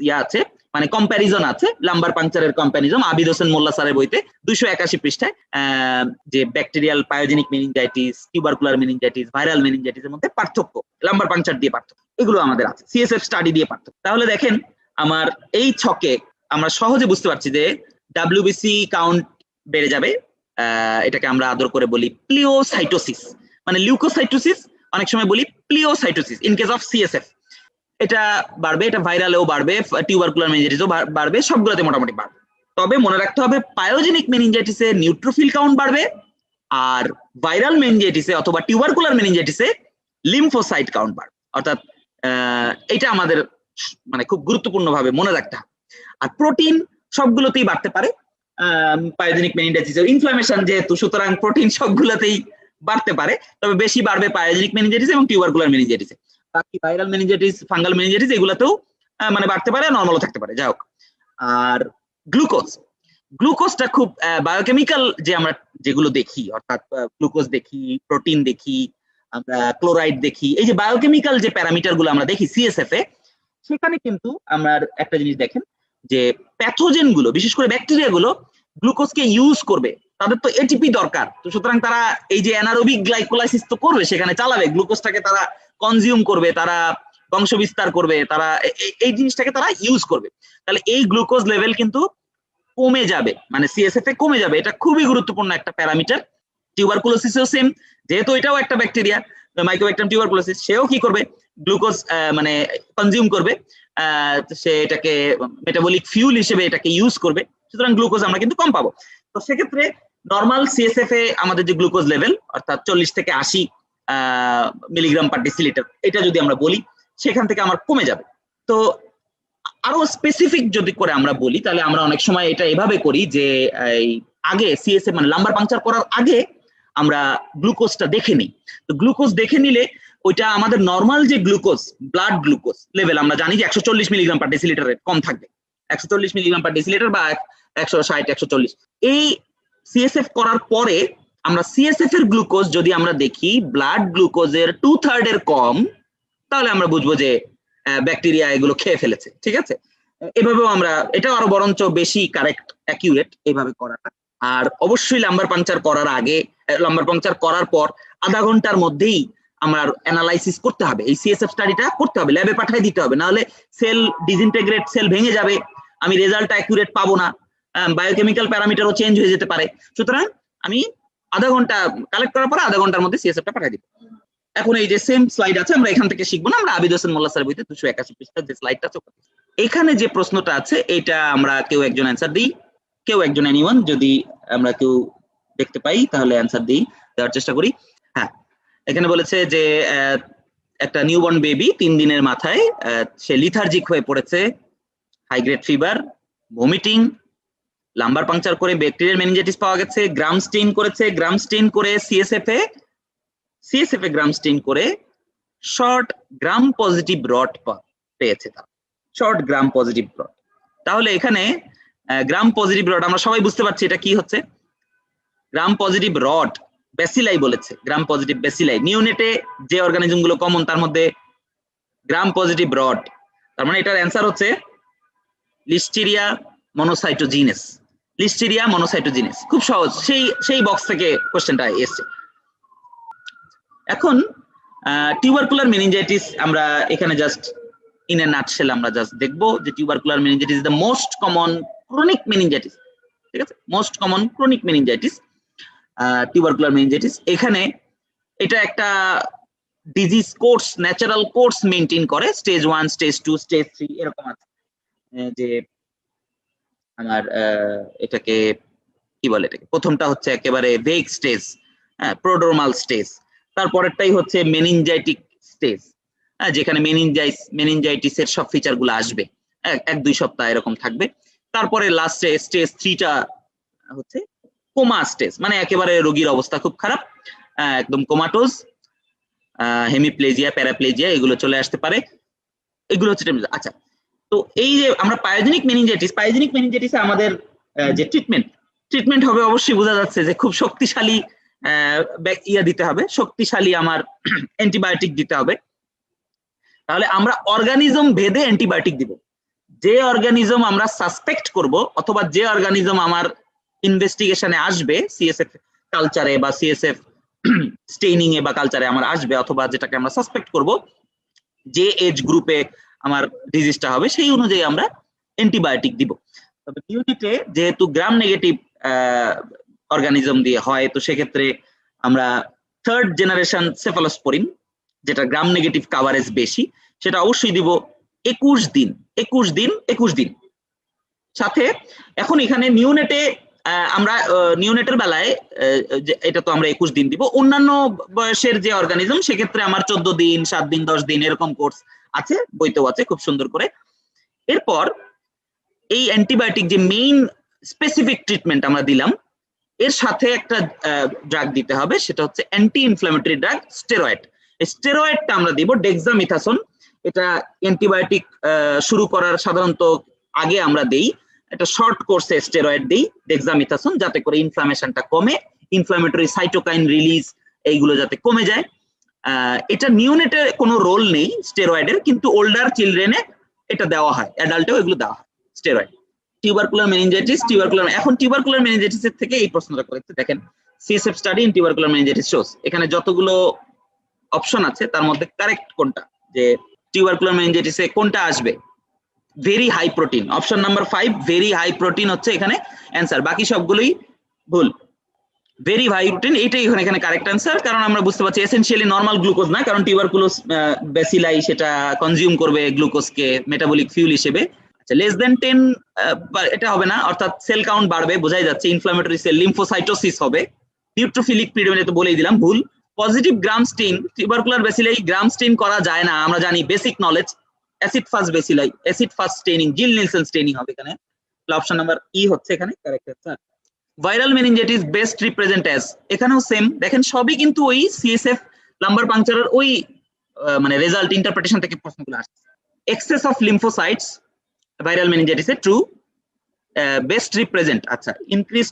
ইয়া আছে, মানে কম্প্যারিজন আছে, লাম্বার পাংচারের কম্প্যারিজন আবিদ হোসেন মোল্লা স্যারের বইতে 281 পৃষ্ঠায় যে bacterial pyogenic meningitis, tubercular meningitis, viral মেনিনজাইটিসের মধ্যে পার্থক্য, লাম্বার পাংচার দিয়ে পার্থক্য, এগুলো আমাদের আছে, সিএসএফ স্টাডি দিয়ে পার্থক্য। তাহলে দেখেন আমার এই ছকে আমরা সহজে বুঝতে পারছি যে ডাব্লিউবিসি কাউন্ট বেড়ে যাবে, এটাকে আমরা আদর করে বলি প্লিওসাইটোসিস, মানে লিউকোসাইটোসিস, অনেক সময় বলি প্লিওসাইটোসিস ইন কেস অফ সিএসএফ। এটা বাড়বে, এটা ভাইরালেও বাড়বে, টিউবারকুলার মেনিনজাইটিসও বাড়বে, সবগুলোতে মোটামুটি বাড়বে। তবে মনে রাখতে হবে পায়োজেনিক মেনিনজাইটিসে নিউট্রোফিল কাউন্ট বাড়বে, আর ভাইরাল মেনিনজাইটিসে অথবা টিউবারকুলার মেনিনজাইটিসে লিম্ফোসাইট কাউন্ট বাড়বে। অর্থাৎ এটা আমাদের মানে খুব গুরুত্বপূর্ণভাবে মনে রাখতে হবে। আর প্রোটিন সবগুলোতেই বাড়তে পারে পায়োজেনিক মেনিনজাইটিসে, ইনফ্লামেশন যেহেতু, সুতরাং প্রোটিন সবগুলোতেই বাড়তে পারে, তবে বেশি বাড়বে পায়োজেনিক মেনিনজাইটিস এবং টিউবারকুলার মেনিনজাইটিসে। বাকি ভাইরাল মেনিনজাইটিস, ফাঙ্গাল মেনিনজাইটিস এগুলাতেও মানে বাড়তে পারে, নরমালও থাকতে পারে, যাই হোক। আর গ্লুকোজটা খুব বায়োকেমিক্যাল, যে আমরা যেগুলো দেখি, অর্থাৎ গ্লুকোজ দেখি, প্রোটিন দেখি, আমরা ক্লোরাইড দেখি, এই যে বায়োকেমিক্যাল যে প্যারামিটার গুলো আমরা দেখি সিএসএফ এ, সেখানে কিন্তু আমরা একটা জিনিস দেখেন যে প্যাথোজেন গুলো, বিশেষ করে ব্যাকটেরিয়া গুলো গ্লুকোজকে ইউজ করবে, তাদের তো এটিপি দরকার, তো সুতরাং তারা এই যে অ্যানারোবিক গ্লাইকোলাইসিস তো করবে, সেখানে চালাবে, গ্লুকোজটাকে তারা কনজিউম করবে, তারা বংশ বিস্তার করবে, তারা এই জিনিসটাকে তারা ইউজ করবে। তাহলে এই গ্লুকোজ লেভেল কিন্তু কমে যাবে, মানে সিএসএফ এ কমে যাবে, এটা খুবই গুরুত্বপূর্ণ একটা প্যারামিটার। টিউবারকুলোসিসেও সেম, যেহেতু এটাও একটা ব্যাকটেরিয়া, মাইকোব্যাকটেরিয়াম টিউবারকুলোসিস, সেও কি করবে, গ্লুকোজ মানে কনজিউম করবে, সে এটাকে মেটাবলিক ফিউল হিসেবে এটাকে ইউজ করবে, সুতরাং গ্লুকোজ আমরা কিন্তু কম পাবো। তো সেক্ষেত্রে নর্মাল সিএসএফ এ আমাদের যে গ্লুকোজ লেভেল, অর্থাৎ 40 থেকে 80 মিলিগ্রাম পার ডেসিলিটার, এটা যদি আমরা বলি, সেখান থেকে আমার কমে যাবে। তো আরো স্পেসিফিক যদি করে আমরা বলি, তাহলে আমরা অনেক সময় এটা এভাবে করি যে আগে সিএসএফ মানে লাম্বার পাংচার করার আগে আমরা গ্লুকোজটা দেখে নিই। তো গ্লুকোজ দেখে নিলে ওইটা আমাদের নর্মাল যে গ্লুকোজ, ব্লাড গ্লুকোজ লেভেল আমরা জানি যে 140 মিলিগ্রাম পার ডেসিলিটারের কম থাকবে, 140 মিলিগ্রাম পার ডেসিলিটার বা 160 140। এই সিএসএফ করার পরে আমরা সিএসএফ এর গ্লুকোজ যদি আমরা দেখি ব্লাড গ্লুকোজের 2/3 এর কম, তাহলে আমরা বুঝবো যে ব্যাকটেরিয়া এগুলো খেয়ে ফেলেছে, ঠিক আছে। এভাবেও আমরা, এটা আরো বরঞ্চ বেশি কারেক্ট, অ্যাকিউরেট এইভাবে করাটা। আর অবশ্যই লাম্বার পাংচার করার আগে, লাম্বার পাংচার করার পর আধা ঘন্টার মধ্যেই আমার অ্যানালাইসিস করতে হবে, এই সিএসএফ স্টাডিটা করতে হবে, ল্যাবে পাঠিয়ে দিতে হবে, নাহলে সেল ডিসইন্টিগ্রেট, সেল ভেঙে যাবে, আমি রেজাল্ট অ্যাকুরেট পাবো না, বায়োকেমিক্যাল প্যারামিটারও চেঞ্জ হয়ে যেতে পারে। সুতরাং আমি আধা ঘন্টা কালেক্ট করার পরে আধা ঘন্টার মধ্যে সিএসএফটা পাঠিয়ে দিব। এখন এই যে সেম স্লাইড আছে, আমরা এখান থেকে শিখবো না, আমরা আবিদ হোসেন মোল্লা স্যারের বইতে 281 পৃষ্ঠার যে স্লাইডটা আছে, এখানে যে প্রশ্নটা আছে এটা আমরা কেউ একজন অ্যান্সার দিই, কেউ একজন, এনিওয়ান, যদি আমরা কেউ দেখতে পাই তাহলে অ্যান্সার দিই, দেওয়ার চেষ্টা করি। হ্যাঁ, এখানে বলেছে যে একটা নিউবর্ন বেবি 3 দিনের মাথায় সে লিথার্জিক হয়ে পড়েছে, high grade fever, vomiting, lumbar puncture করে ব্যাকটেরিয়াল মেনিনজাইটিস পাওয়া গেছে, গ্রাম স্টেইন করেছে, গ্রাম স্টেইন করে সিএসএফ এ গ্রাম স্টেইন করে শর্ট গ্রাম পজিটিভ রড পেয়েছে, তারা শর্ট গ্রাম পজিটিভ রড। তাহলে এখানে গ্রাম পজিটিভ রড আমরা সবাই বুঝতে পারছি এটা কি হচ্ছে, গ্রাম পজিটিভ রড, ব্যাসিলাই বলেছে, গ্রাম পজিটিভ ব্যাসিলাই, নিউনেটে যে অর্গানিজম গুলো কমন তার মধ্যে গ্রাম পজিটিভ রড, তার মানে এটার অ্যান্সার হচ্ছে লিস্টেরিয়া মনোসাইটোজিনেস, লিস্টেরিয়া মনোসাইটোজিনেস। খুব সহজ, সেই বক্স থেকে কোশ্চেনটা এসছে। এখন টিউবারকুলার মেনিনজাইটিস আমরা এখানে জাস্ট ইন এ নাটশেল আমরা জাস্ট দেখবো যে tubercular meningitis is the most common chronic meningitis, ঠিক আছে, most common chronic meningitis, tubercular meningitis. এখানে এটা একটা disease course, natural course maintain করে, স্টেজ 1, স্টেজ 2, স্টেজ 3 এরকম আছে, যে আমার এটাকে কি বলে, এটাকে প্রথমটা হচ্ছে একেবারে ভেগ স্টেজ, প্রোড্রোমাল স্টেজ, তারপরেরটাই হচ্ছে মেনিনজাইটিক স্টেজ, যেখানে মেনিনজাইটিসের সব ফিচার গুলো আসবে, 1-2 সপ্তাহ এরকম থাকবে। তারপরে লাস্টে স্টেজ 3টা হচ্ছে কোমা স্টেজ, মানে একেবারে রোগীর অবস্থা খুব খারাপ, একদম কোমাটোজ, হেমিপ্লেজিয়া, প্যারাপ্লেজিয়া এগুলো চলে আসতে পারে, এগুলো হচ্ছে। আচ্ছা, তো এই যে আমরা পায়োজেনিক মেনিনজাইটিসে আমাদের যে ট্রিটমেন্ট হবে, অবশ্যই বোঝা যাচ্ছে যে খুব শক্তিশালী ইয়া দিতে হবে, শক্তিশালী আমার অ্যান্টিবায়োটিক দিতে হবে। তাহলে আমরা অর্গানিজম ভেদে অ্যান্টিবায়োটিক দিব। যে অর্গানিজম আমরা সাসপেক্ট করব অথবা যে অর্গানিজম আমার ইনভেস্টিগেশনে আসবে সিএসএফ কালচারে বা সিএসএফ স্টেইনিং এ বা কালচারে আমার আসবে, অথবা যেটাকে আমরা সাসপেক্ট করব, যে এজ গ্রুপে আমার ডিজিজটা হবে সেই অনুযায়ী আমরা অ্যান্টিবায়োটিক দিব। তবে ইউনিটে যেহেতু গ্রাম নেগেটিভ অর্গানিজম দিয়ে হয়, তো সেক্ষেত্রে আমরা থার্ড জেনারেশন সেফালোস্পোরিন, যেটা গ্রাম নেগেটিভ কাভারেজ বেশি, সেটা অবশ্যই দিব 21 দিন 21 দিন 21 দিন। সাথে এখন এখানে নিউনেটে আমরা নিউনেটের বেলায় এটা তো আমরা 21 দিন দিব। অন্যান্য বয়সের যে অর্গানিজম সেক্ষেত্রে আমার 14 দিন 7 দিন 10 দিন এরকম কোর্স আছে, বইতেও আছে খুব সুন্দর করে। এরপর এই অ্যান্টিবায়োটিক যে মেইন স্পেসিফিক ট্রিটমেন্ট আমরা দিলাম, এর সাথে একটা ড্রাগ দিতে হবে, সেটা হচ্ছে অ্যান্টি ইনফ্ল্যামেটরি ড্রাগ স্টেরয়েড। এই স্টেরয়েডটা আমরা দিব ডেক্সামিথাসোন। এটা অ্যান্টিবায়োটিক শুরু করার সাধারণত আগে আমরা দেই, একটা শর্ট কোর্সে স্টেরয়েড দেই ডেক্সামিথাসোন, যাতে করে ইনফ্লামেশনটা কমে, ইনফ্ল্যামেটরি সাইটোকাইন রিলিজ এইগুলো যাতে কমে যায়। এটা নিউনেটে কোনো রোল নেই স্টেরয়েডের, কিন্তু ওল্ডার চিলড্রেনে এটা দেওয়া হয়, অ্যাডাল্টেও এগুলো দেওয়া হয় স্টেরয়েড। টিউবারকুলার মেনিনজাইটিস, এখন টিউবারকুলার মেনিনজাইটিসের থেকে এই প্রশ্নটা করেছে, দেখেন CSF study in tubercular meningitis shows, এখানে যতগুলো অপশন আছে তার মধ্যে কারেক্ট কোনটা, যে টিউবারকুলার মেনিনজাইটিসে কোনটা আসবে, very high protein, option number 5 very high protein হচ্ছে এখানে অ্যান্সার, বাকি সবগুলোই ভুল। ভেরি হাই প্রোটিন এইটাই এখানে কারেক্ট অ্যান্সার, কারণ আমরা বুঝতে পারছি এসেনশিয়ালি নরমাল গ্লুকোজ না, কারণ টিউবারকুলোস ব্যাসিলাই সেটা কনজিউম করবে গ্লুকোজকে মেটাবলিক ফিউল হিসেবে। আচ্ছা, লেস দেন 10 এটা হবে না, অর্থাৎ সেল কাউন্ট বাড়বে, বোঝাই যাচ্ছে ইনফ্লামেটরি সেল লিম্ফোসাইটোসিস হবে। নিউট্রোফিলিক প্রিডোমিনেন্ট তো বলেই দিলাম, ভুল। Positive gram stain, tubercular bacilli gram stain করা যায় না, আমরা জানি, basic knowledge. Acid fast bacilli, acid fast staining, Ziehl Neelsen staining হবে এখানে। অপশন নাম্বার ই হচ্ছে এখানে correct answer. Viral meningitis best represent as, এখানেও সেম, দেখেন সবই কিন্তু ওই সিএসএফ লাম্বার পাংচারের ওই মানে রেজাল্ট ইন্টারপ্রিটেশন থেকে প্রশ্নগুলো আসছে। এক্সেস অফ লিম্ফোসাইটস ভাইরাল মেনিনজাইটিসে ট্রু, বেস্ট রিপ্রেজেন্ট। আচ্ছা, ইনক্রিজ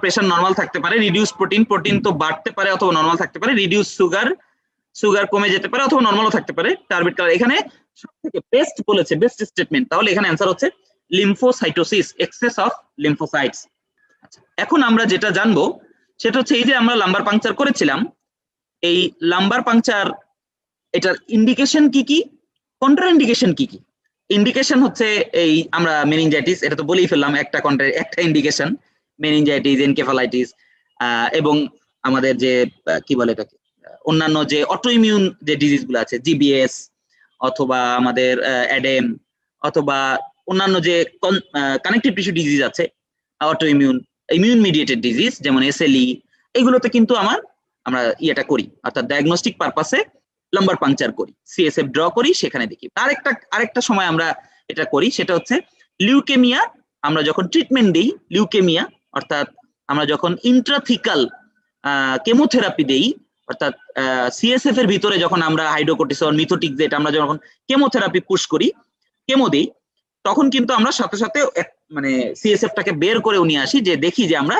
প্রেশার নরমাল থাকতে পারে, রিডিউস প্রোটিন তো বাড়তে পারে অথবা নরমাল থাকতে পারে, রিডিউস সুগার কমে যেতে পারে অথবা নরমালও থাকতে পারে, টার্বিড কালার। এখানে সবথেকে বেস্ট বলেছে, বেস্ট স্টেটমেন্ট, তাহলে এখানে অ্যান্সার হচ্ছে লিম্ফোসাইটোসিস, এক্সেস অফ লিম্ফোসাইটস। এখন আমরা যেটা জানবো সেটা হচ্ছে এই যে আমরা লাম্বার পাংচার করেছিলাম, এই লাম্বার পাংচার এটার ইন্ডিকেশন কি কি, কন্ট্রা ইন্ডিকেশন কি কি। ইন্ডিকেশন হচ্ছে এই আমরা মেনিনজাইটিস, এটা তো বলেই ফেললাম, একটা ইন্ডিকেশন মেনিনজাইটিস, এনকেফালাইটিস, এবং আমাদের যে কি বলে এটাকে অন্যান্য যে অটোইমিউন যে ডিজিজ গুলো আছে, জিবিএস অথবা আমাদের অ্যাডেম অথবা অন্যান্য যে কানেকটিভ টিস্যু ডিজিজ আছে, অটোইমিউন ইমিউন মিডিয়েটেড ডিজিজ যেমন এসএলই, এগুলোতে কিন্তু আমরা ইয়েটা করি, অর্থাৎ ডায়াগনস্টিক পারপাসে লাম্বার পাংচার করি, সিএসএফ ড্র করি, সেখানে দেখি। আরেকটা সময় আমরা এটা করি, সেটা হচ্ছে লিউকেমিয়া। আমরা যখন ট্রিটমেন্ট দিই লিউকেমিয়া, অর্থাৎ আমরা যখন ইন্ট্রাথিকাল কেমোথেরাপি দেই, অর্থাৎ সিএসএফ এর ভিতরে যখন আমরা হাইড্রোকর্টিসন, মিথোটিক, যেটা আমরা যখন কেমোথেরাপি পুশ করি, কেমো দিই, তখন কিন্তু আমরা সাথে সাথে মানে সিএসএফটাকে বের করে নিয়ে আসি, যে দেখি যে আমরা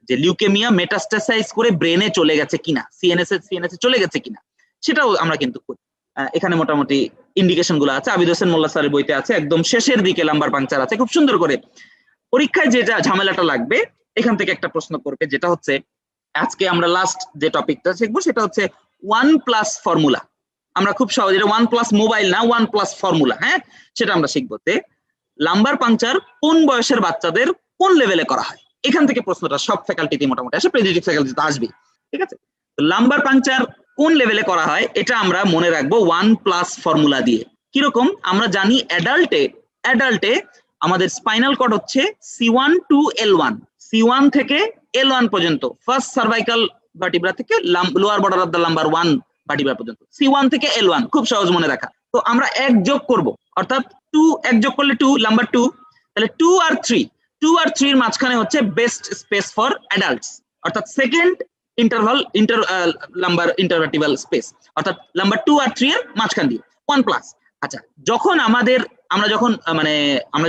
যে লিউকেমিয়া মেটাস্টাসাইজ করে ব্রেনে চলে গেছে কিনা, সিএনএস চলে গেছে কিনা, সেটাও আমরা কিন্তু করি। এখানে মোটামুটি ইন্ডিকেশন গুলো আছে, আবিদ হোসেন মোল্লা স্যারের বইতে আছে, একদম শেষের দিকে লাম্বার পাংচার আছে খুব সুন্দর করে। পরীক্ষায় যেটা ঝামেলাটা লাগবে, এখান থেকে একটা প্রশ্ন করবে, যেটা হচ্ছে আজকে আমরা লাস্ট যে টপিকটা শিখবো সেটা হচ্ছে 1+ ফর্মুলা। আমরা খুব সহজ, এটা 1+ মোবাইল না, 1+ ফর্মুলা, হ্যাঁ, সেটা আমরা শিখবো। লাম্বার পাংচার কোন বয়সের বাচ্চাদের কোন লেভেলে করা হয়, এখান থেকে প্রশ্নটা সব ফ্যাকাল্টিতে মোটামুটি আসে, পেডিয়াট্রিক ফ্যাকাল্টিতে আসবে, ঠিক আছে। লাম্বার পাংচার কোন লেভেলে করা হয় এটা আমরা মনে রাখবো 1+ ফর্মুলা দিয়ে। কিরকম, আমরা জানি অ্যাডাল্টে আমাদের স্পাইনাল কর্ড হচ্ছে C1 to L1, C1 থেকে L1 পর্যন্ত, ফার্স্ট সার্ভাইকাল ভার্টিব্রা থেকে lower border of the lumber 1 vertebra পর্যন্ত, C1 থেকে L1, খুব সহজ মনে রাখা। তো আমরা এক যোগ করব, অর্থাৎ 2 এক যোগ করলে 2, লাম্বার 2, তাহলে 2 আর 3 এর মাঝখানে হচ্ছে বেস্ট স্পেস ফর অ্যাডাল্টস, অর্থাৎ সেকেন্ড লাম্বার ইন্টারভার্টিবাল স্পেস, অর্থাৎ লাম্বার 2 আর 3 এর মাঝখান দিয়ে 1+। আচ্ছা, যখন আমরা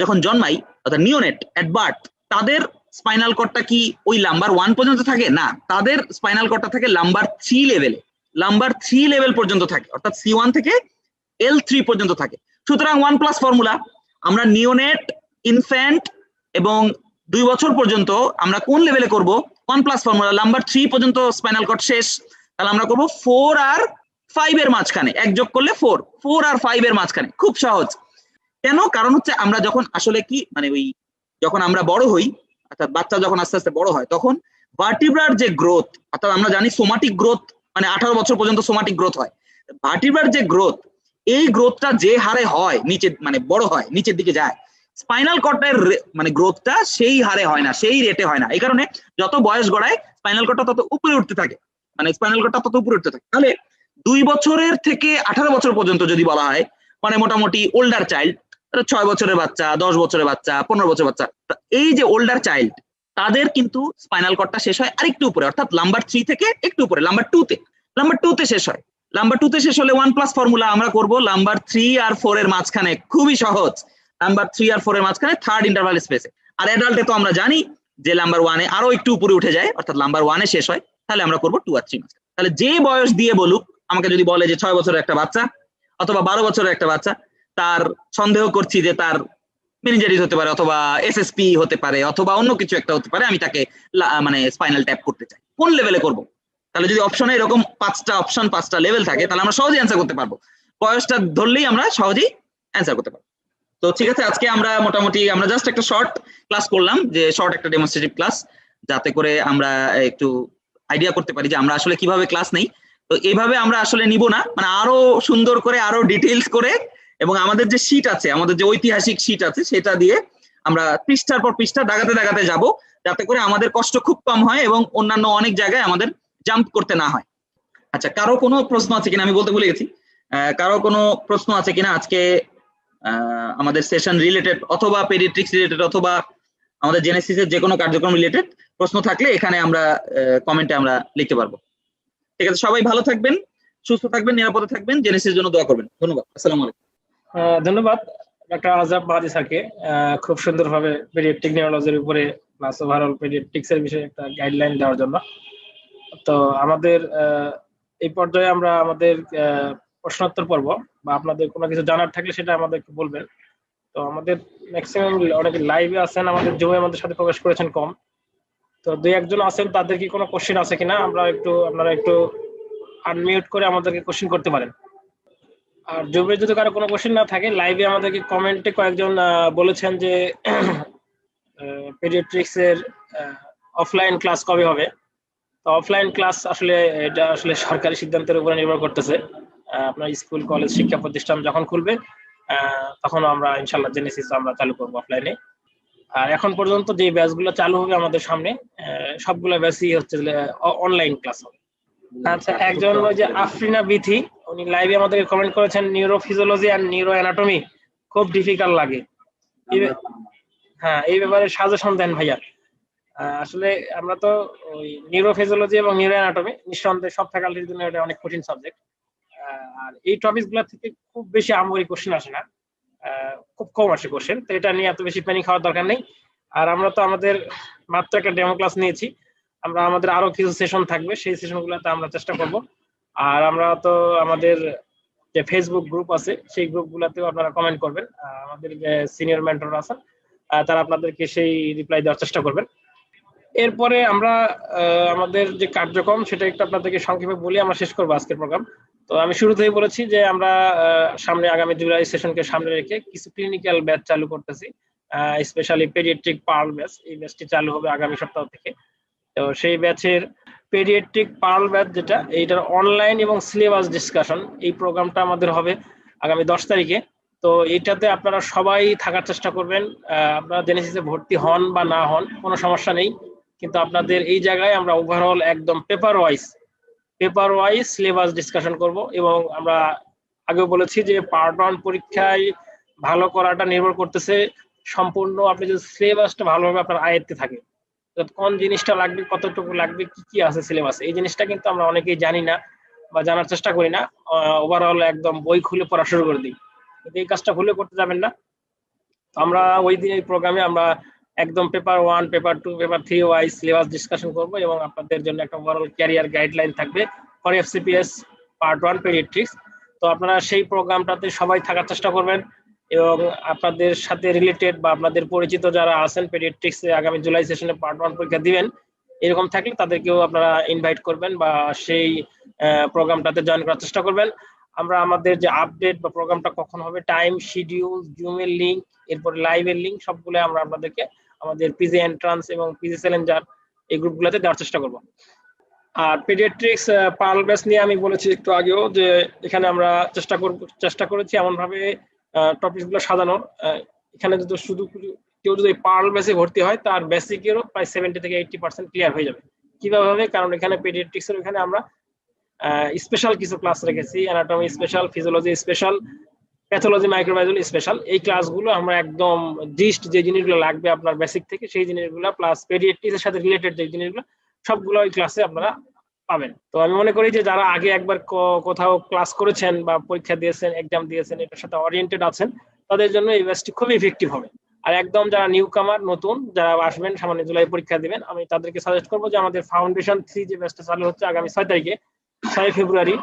যখন জন্মাই, অর্থাৎ নিওনেট এট বার্থ, তাদের স্পাইনাল কর্ডটা কি ওই লাম্বার 1 পর্যন্ত থাকে? না, তাদের স্পাইনাল কর্ডটা থাকে লাম্বার 3 লেভেলে, লাম্বার 3 লেভেল পর্যন্ত থাকে, অর্থাৎ C1 থেকে L3 পর্যন্ত থাকে। সুতরাং 1+ ফর্মুলা, আমরা নিওনেট, ইনফ্যান্ট এবং 2 বছর পর্যন্ত আমরা কোন লেভেলে করব? 1+ ফর্মুলা, লাম্বার 3 পর্যন্ত স্পাইনাল কর্ড শেষ, তাহলে আমরা করব 4 আর 5 এর মাঝখানে, এক যোগ করলে 4 আর 5 এর মাঝখানে। খুব সহজ। কেন? কারণ হচ্ছে আমরা যখন আসলে কি মানে ওই যখন আমরা বড় হই, অর্থাৎ বাচ্চা যখন আস্তে আস্তে বড় হয়, তখন ভার্টিব্রার যে গ্রোথ, অর্থাৎ আমরা জানি সোমাটিক গ্রোথ মানে 18 বছর পর্যন্ত সোমাটিক গ্রোথ হয়, ভার্টিব্রার যে গ্রোথ, এই গ্রোথটা যে হারে হয় নিচে মানে বড় হয় নিচের দিকে যায়, স্পাইনাল কর্ডের মানে গ্রোথটা সেই হারে হয় না, সেই রেটে হয় না। এই কারণে যত বয়স গড়ায় স্পাইনাল কর্ডটা তত উপরে উঠতে থাকে, মানে স্পাইনাল কর্ডটা তত উপরে উঠতে থাকে। তাহলে 2 বছরের থেকে 18 বছর পর্যন্ত যদি বলা হয়, মানে মোটামুটি ওল্ডার চাইল্ড, 6 বছরের বাচ্চা, 10 বছরের বাচ্চা, 15 বছরের বাচ্চা, এই যে ওল্ডার চাইল্ড, তাদের কিন্তু স্পাইনাল কর্ডটা শেষ হয় আরেকটু উপরে, অর্থাৎ লাম্বার 3 থেকে একটু উপরে, লাম্বার 2 তে শেষ হয়। লাম্বার 2 তে শেষ হলে 1+ ফর্মুলা আমরা করব লাম্বার 3 আর 4 এর মাঝখানে, খুবই সহজ, নাম্বার 3 আর 4 এর মাঝখানে থার্ড ইন্টারভাল স্পেসে। আর অ্যাডাল্টে তো আমরা জানি যে নাম্বার 1 এ আরো একটু উপরে উঠে যায়, অর্থাৎ নাম্বার 1 এ শেষ হয়, তাহলে আমরা করব 2 আর 3 মাঝখানে। তাহলে যে বয়স দিয়ে বলুক, আমাকে যদি বলে যে 6 বছরের একটা বাচ্চা অথবা 12 বছরের একটা বাচ্চা, তার সন্দেহ করছি যে তার মেনিনজাইটিস হতে পারে অথবা এসএসপি হতে পারে অথবা অন্য কিছু একটা হতে পারে, আমি তাকে মানে স্পাইনাল ট্যাপ করতে চাই, কোন লেভেলে করব? তাহলে যদি অপশনে এরকম 5টা অপশন 5টা লেভেল থাকে, তাহলে আমরা সহজেই অ্যান্সার করতে পারবো, বয়সটা ধরলেই আমরা সহজেই অ্যান্সার করতে পারবো। তো ঠিক আছে, আজকে আমরা মোটামুটি আমরা জাস্ট একটা শর্ট ক্লাস করলাম, যে শর্ট একটা ডেমনস্ট্রেটিভ ক্লাস, যাতে করে আমরা একটু আইডিয়া করতে পারি যে আমরা আসলে কিভাবে ক্লাস নেই। তো এইভাবে আমরা আসলে নিব না, মানে আরো সুন্দর করে আরো ডিটেইলস করে, এবং আমাদের যে শীট আছে, আমাদের যে ঐতিহাসিক শীট আছে, সেটা দিয়ে আমরা পৃষ্ঠার পর পৃষ্ঠা দাগাতে দাগাতে যাব, যাতে করে আমাদের কষ্ট খুব কম হয় এবং অন্যান্য অনেক জায়গায় আমাদের জাম্প করতে না হয়। আচ্ছা, কারো কোনো প্রশ্ন আছে কিনা? আমি বলতে ভুলে গেছি, কারো কোনো প্রশ্ন আছে কিনা আজকে আমাদের সেশন রিলেটেড, অথবা পেডিয়াট্রিক্স রিলেটেড, অথবা আমাদের জেনেসিসের যে কোনো কার্যক্রম রিলেটেড প্রশ্ন থাকলে এখানে আমরা কমেন্টে আমরা লিখতে পারবো। ঠিক আছে, সবাই ভালো থাকবেন, সুস্থ থাকবেন, নিরাপদে থাকবেন, জেনেসিসের জন্য দোয়া করবেন। ধন্যবাদ, আসসালামু আলাইকুম। ধন্যবাদ ডক্টর আজহাব মাহাদি স্যারকে, খুব সুন্দরভাবে পেডিয়াট্রিক নিউরোলজির উপরে প্লাস ওভারঅল পেডিয়াট্রিক্স এর বিষয়ে একটা গাইডলাইন দেওয়ার জন্য। তো আমাদের এই পর্যায়ে আমরা আমাদের প্রশ্নোত্তর পর্ব, বা আপনাদের কোনো কিছু জানার থাকলে সেটা আমাদেরকে বলবেন। তো আমাদের ম্যাক্সিমাম অনেকে লাইভে আছেন, আমাদের জুমে আমাদের সাথে প্রবেশ করেছেন কম, তো 2-1 জন আছেন, তাদের কি কোনো কোশ্চেন আছে কিনা আপনারা একটু আনমিউট করে আমাদেরকে কোশ্চেন করতে পারেন। আর জুমে যদি কারো কোনো কোশ্চেন না থাকে, লাইভে আমাদেরকে কমেন্টে কয়েকজন বলেছেন যে পেডিয়াট্রিক্স এর অফলাইন ক্লাস কবে হবে। তো অফলাইন ক্লাস আসলে এটা আসলে সরকারি সিদ্ধান্তের উপরে নির্ভর করতেছে। আপনার স্কুল কলেজ শিক্ষা প্রতিষ্ঠান যখন খুলবে তখন আমরা ইনশাআল্লাহ জেনেসিস আমরা চালু করবো অফলাইনে। আর এখন পর্যন্ত যে ব্যাচগুলো চালু হবে আমাদের সামনে, সবগুলো ব্যাচই হচ্ছে অনলাইন ক্লাস হবে। আচ্ছা, একজন ওই যে আফরিনা বিথি, উনি লাইভে আমাদেরকে কমেন্ট করেছেন নিউরোফিজিওলজি আর নিউরো অ্যানাটমি খুব ডিফিকাল্ট লাগে। হ্যাঁ, এই ব্যাপারে সাজেশন দেন ভাইয়া। আসলে আমরা তো ওই নিউরোফিজিওলজি এবং নিউরো অ্যানাটমি নিঃসন্দেহে সব ফ্যাকাল্টির জন্য এটা অনেক কঠিন সাবজেক্ট। আর এই টপিকস গুলা থেকে খুব বেশি আমরি কোশ্চেন আসে না, খুব কম আসে কোশ্চেন, তো এটা নিয়ে এত বেশি প্যানিক খাওয়ার দরকার নেই। আর আমরা তো আমাদের মাত্র একটা ডেমো ক্লাস নিয়েছি, আমরা আমাদের আরো কিছু সেশন থাকবে, সেই সেশনগুলোতে আমরা চেষ্টা করব। আর আমরা তো আমাদের যে ফেসবুক গ্রুপ আছে, সেই গ্রুপগুলোতেও আপনারা কমেন্ট করবেন, আমাদের যে সিনিয়র মেন্টর আছেন তারা আপনাদেরকে সেই রিপ্লাই দেওয়ার চেষ্টা করবেন। এরপরে আমরা আমাদের যে কার্যক্রম সেটা একটু আপনাদেরকে সংক্ষেপে বলি, আমরা শেষ করবো আজকের প্রোগ্রাম। তো আমি শুরুতেই বলেছি যে আমরা সামনে আগামী জুলাই সেশনকে সামনে রেখে কিছু ক্লিনিক্যাল ব্যাচ চালু করতেছি, স্পেশালি পেডিয়াট্রিক পার্ল ব্যাচ। এই ব্যাচটি চালু হবে আগামী সপ্তাহ থেকে। তো সেই ব্যাচের পেডিয়াট্রিক পার্ল ব্যাচ যেটা, এইটার অনলাইন এবং সিলেবাস ডিসকাশন, এই প্রোগ্রামটা আমাদের হবে আগামী 10 তারিখে। তো এইটাতে আপনারা সবাই থাকার চেষ্টা করবেন। আপনারা জেনেসিসে ভর্তি হন বা না হন কোনো সমস্যা নেই, কিন্তু আপনাদের এই জায়গায় আমরা ওভারঅল একদম পেপার ওয়াইজ সিলেবাস ডিসকাশন করব। এবং আমরা আগেও বলেছি যে পার্ট 1 পরীক্ষায় ভালো করাটা নির্ভর করতেছে সম্পূর্ণ আপনি যদি সিলেবাসটা ভালোভাবে আপনার আয়ত্তে থাকে, কোন জিনিসটা লাগবে, কতটুকু লাগবে, কি কি আছে সিলেবাসে, এই জিনিসটা কিন্তু আমরা অনেকেই জানি না বা জানার চেষ্টা করি না। ওভারঅল একদম বই খুলে পড়া শুরু করে দিই, কিন্তু এই কাজটা ভুলে করতে যাবেন না। আমরা ওই দিন এই প্রোগ্রামে আমরা একদম paper 1, paper 2, paper 3 wise syllabus discussion করব এবং আপনাদের জন্য একটা ওভারঅল ক্যারিয়ার গাইডলাইন থাকবে ফর এফসিপিএস পার্ট 1 পেডিয়াট্রিক্স। তো আপনারা সেই প্রোগ্রামটাতে সবাই থাকার চেষ্টা করবেন এবং আপনাদের সাথে রিলেটেড বা আপনাদের পরিচিত যারা আছেন পেডিয়াট্রিক্সে আগামী জুলাই সেশনে পার্ট 1 পরীক্ষা দিবেন এরকম থাকলে তাদেরকেও আপনারা ইনভাইট করবেন বা সেই প্রোগ্রামটাতে জয়েন করার চেষ্টা করবেন। আমরা আমাদের যে আপডেট বা প্রোগ্রামটা কখন হবে, টাইম শিডিউল, জুমের লিংক, এরপর লাইভের লিংক সবগুলো আমরা আপনাদেরকে আমাদের পিজি এন্ট্রান্স এবং পিজি চ্যালেঞ্জার এই গ্রুপগুলোতে দেওয়ার চেষ্টা করব। আর পেডিয়াট্রিক্স পার্ল বেস নিয়ে আমি বলেছি একটু আগেও যে এখানে আমরা চেষ্টা করেছি এমন ভাবে টপিকগুলো সাজানোর, এখানে যদি শুধু কেউ যদি পার্ল বেসে ভর্তি হয় তার বেসিকেরও প্রায় 70 থেকে 80% ক্লিয়ার হয়ে যাবে। কিভাবে হবে? কারণ এখানে পেডিয়াট্রিক্সের এখানে আমরা স্পেশাল কিছু ক্লাস রেখেছি, anatomy special, physiology special, pathology, microbiology special. এই ক্লাসগুলো আমরা একদম জিস্ট যে জিনিসগুলো লাগবে আপনার বেসিক থেকে সেই জিনিসগুলো প্লাস পেডিয়াট্রিক্সের সাথে রিলেটেড যে জিনিসগুলো সবগুলো ওই ক্লাসে আপনারা পাবেন। তো আমি মনে করি যে যারা আগে একবার কোথাও ক্লাস করেছেন বা পরীক্ষা দিয়েছেন, এক্সাম দিয়েছেন, এটার সাথে ওরিয়েন্টেড আছেন, তাদের জন্য এই ব্যাচটি খুবই ইফেক্টিভ হবে। আর একদম যারা নিউ কামার, নতুন যারা আসবেন, সামনে জুলাই পরীক্ষা দিবেন, আমি তাদেরকে সাজেস্ট করবো যে আমাদের ফাউন্ডেশন 3 যে ব্যাচটা চালু হচ্ছে আগামী 6 তারিখে, 6 ফেব্রুয়ারি,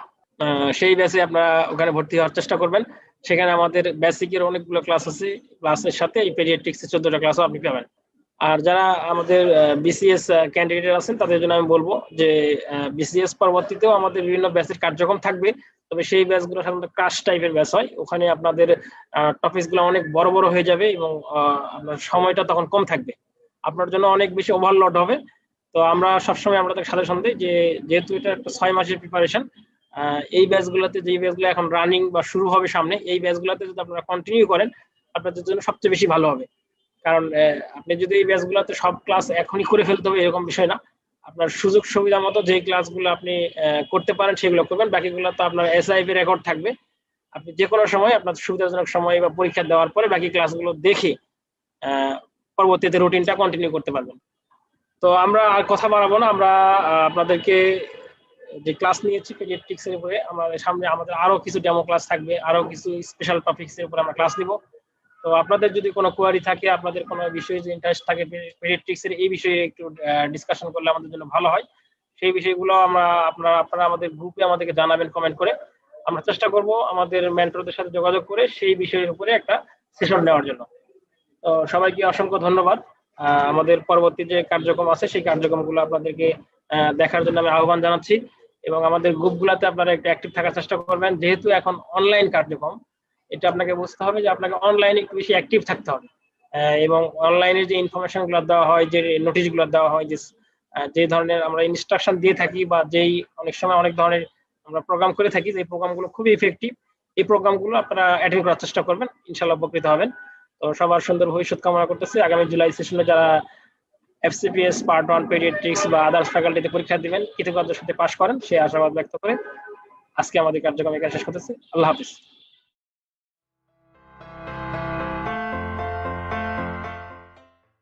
সেই ব্যাচে আপনারা ওখানে ভর্তি হওয়ার চেষ্টা করবেন। সেখানে আমাদের বেসিকের অনেকগুলো ক্লাস আছে, ক্লাসের সাথে এই পেডিয়াট্রিক্সের 14টা ক্লাসও আপনি পাবেন। আর যারা আমাদের বিসিএস ক্যান্ডিডেট আছেন তাদের জন্য আমি বলবো যে বিসিএস পরবর্তীতেও আমাদের বিভিন্ন ব্যাচের কার্যক্রম থাকবে, তবে সেই ব্যাচগুলো সাধারণত ক্রাশ টাইপের ব্যাচ হয়। ওখানে আপনাদের টপিকসগুলো অনেক বড় বড় হয়ে যাবে এবং আপনার সময়টা তখন কম থাকবে, আপনার জন্য অনেক বেশি ওভারলোড হবে। তো আমরা সবসময় আপনাদের সাজেশন দিই যে যেহেতু এটা একটা 6 মাসের প্রিপারেশন, এই ব্যাচগুলোতে যেই ব্যাচগুলো এখন রানিং বা শুরু হবে সামনে, এই ব্যাচগুলোতে যদি আপনারা কন্টিনিউ করেন আপনাদের জন্য সবচেয়ে বেশি ভালো হবে। কারণ আপনি যদি এই ব্যাচগুলোতে সব ক্লাস এখনই করে ফেলতে হবে এরকম বিষয় না, আপনার সুযোগ সুবিধা মতো যে ক্লাসগুলো আপনি করতে পারেন সেগুলো করবেন, বাকিগুলো তো আপনার এসআইপি রেকর্ড থাকবে, আপনি যে কোনো সময় আপনার সুবিধাজনক সময় বা পরীক্ষা দেওয়ার পরে বাকি ক্লাসগুলো দেখে পরবর্তীতে রুটিনটা কন্টিনিউ করতে পারবেন। তো আমরা আর কথা বাড়াবো না, আমরা আপনাদেরকে যে ক্লাস নিয়েছি পেডিয়াট্রিক্স এর উপরে, আমাদের সামনে আমাদের আরো কিছু ডেমো ক্লাস থাকবে, আরো কিছু স্পেশাল টপিকস এর উপরে আমরা ক্লাস নিব। তো আপনাদের যদি কোনো কোয়ারি থাকে, আপনাদের কোনো বিষয়ে যে ইন্টারেস্ট থাকে পেডিয়াট্রিক্স এর, এই বিষয়ে একটু ডিসকাশন করলে আমাদের জন্য ভালো হয়। সেই বিষয়গুলো আপনারা আমাদের গ্রুপে আমাদেরকে জানাবেন কমেন্ট করে, আমরা চেষ্টা করব আমাদের মেন্টরদের সাথে যোগাযোগ করে সেই বিষয়ের উপরে একটা সেশন নেওয়ার জন্য। তো সবাইকে অসংখ্য ধন্যবাদ। আমাদের পরবর্তী যে কার্যক্রম আছে সেই কার্যক্রমগুলো আপনাদেরকে দেখার জন্য আমি আহ্বান জানাচ্ছি এবং আমাদের গ্রুপগুলোতে আপনারা একটু অ্যাক্টিভ থাকার চেষ্টা করবেন। যেহেতু এখন অনলাইন কার্যক্রম, এটা আপনাকে বুঝতে হবে যে আপনাকে অনলাইনে একটু বেশি অ্যাক্টিভ থাকতে হবে এবং অনলাইনে যে ইনফরমেশন গুলো দেওয়া হয়, যে নোটিশ গুলো দেওয়া হয়, যে ধরনের আমরা ইনস্ট্রাকশন দিয়ে থাকি বা যেই অনেক সময় অনেক ধরনের আমরা প্রোগ্রাম করে থাকি, যে প্রোগ্রামগুলো খুবই ইফেক্টিভ, এই প্রোগ্রামগুলো আপনারা অ্যাটেন্ড করার চেষ্টা করবেন, ইনশাআল্লাহ উপকৃত হবেন। তো সবার সুন্দর ভবিষ্যৎ কামনা করতেছি। আগামী জুলাই সেশনে যারা এফসিপিএস পার্ট 1 পেডিয়াট্রিক্স বা আদার্স ফ্যাকাল্টিতে পরীক্ষা দিবেন, কৃতজ্ঞতার সাথে পাশ করেন সেই আশাবাদ ব্যক্ত করে আজকে আমাদের কার্যক্রম এখানে শেষ করতেছি। আল্লাহ হাফিজ।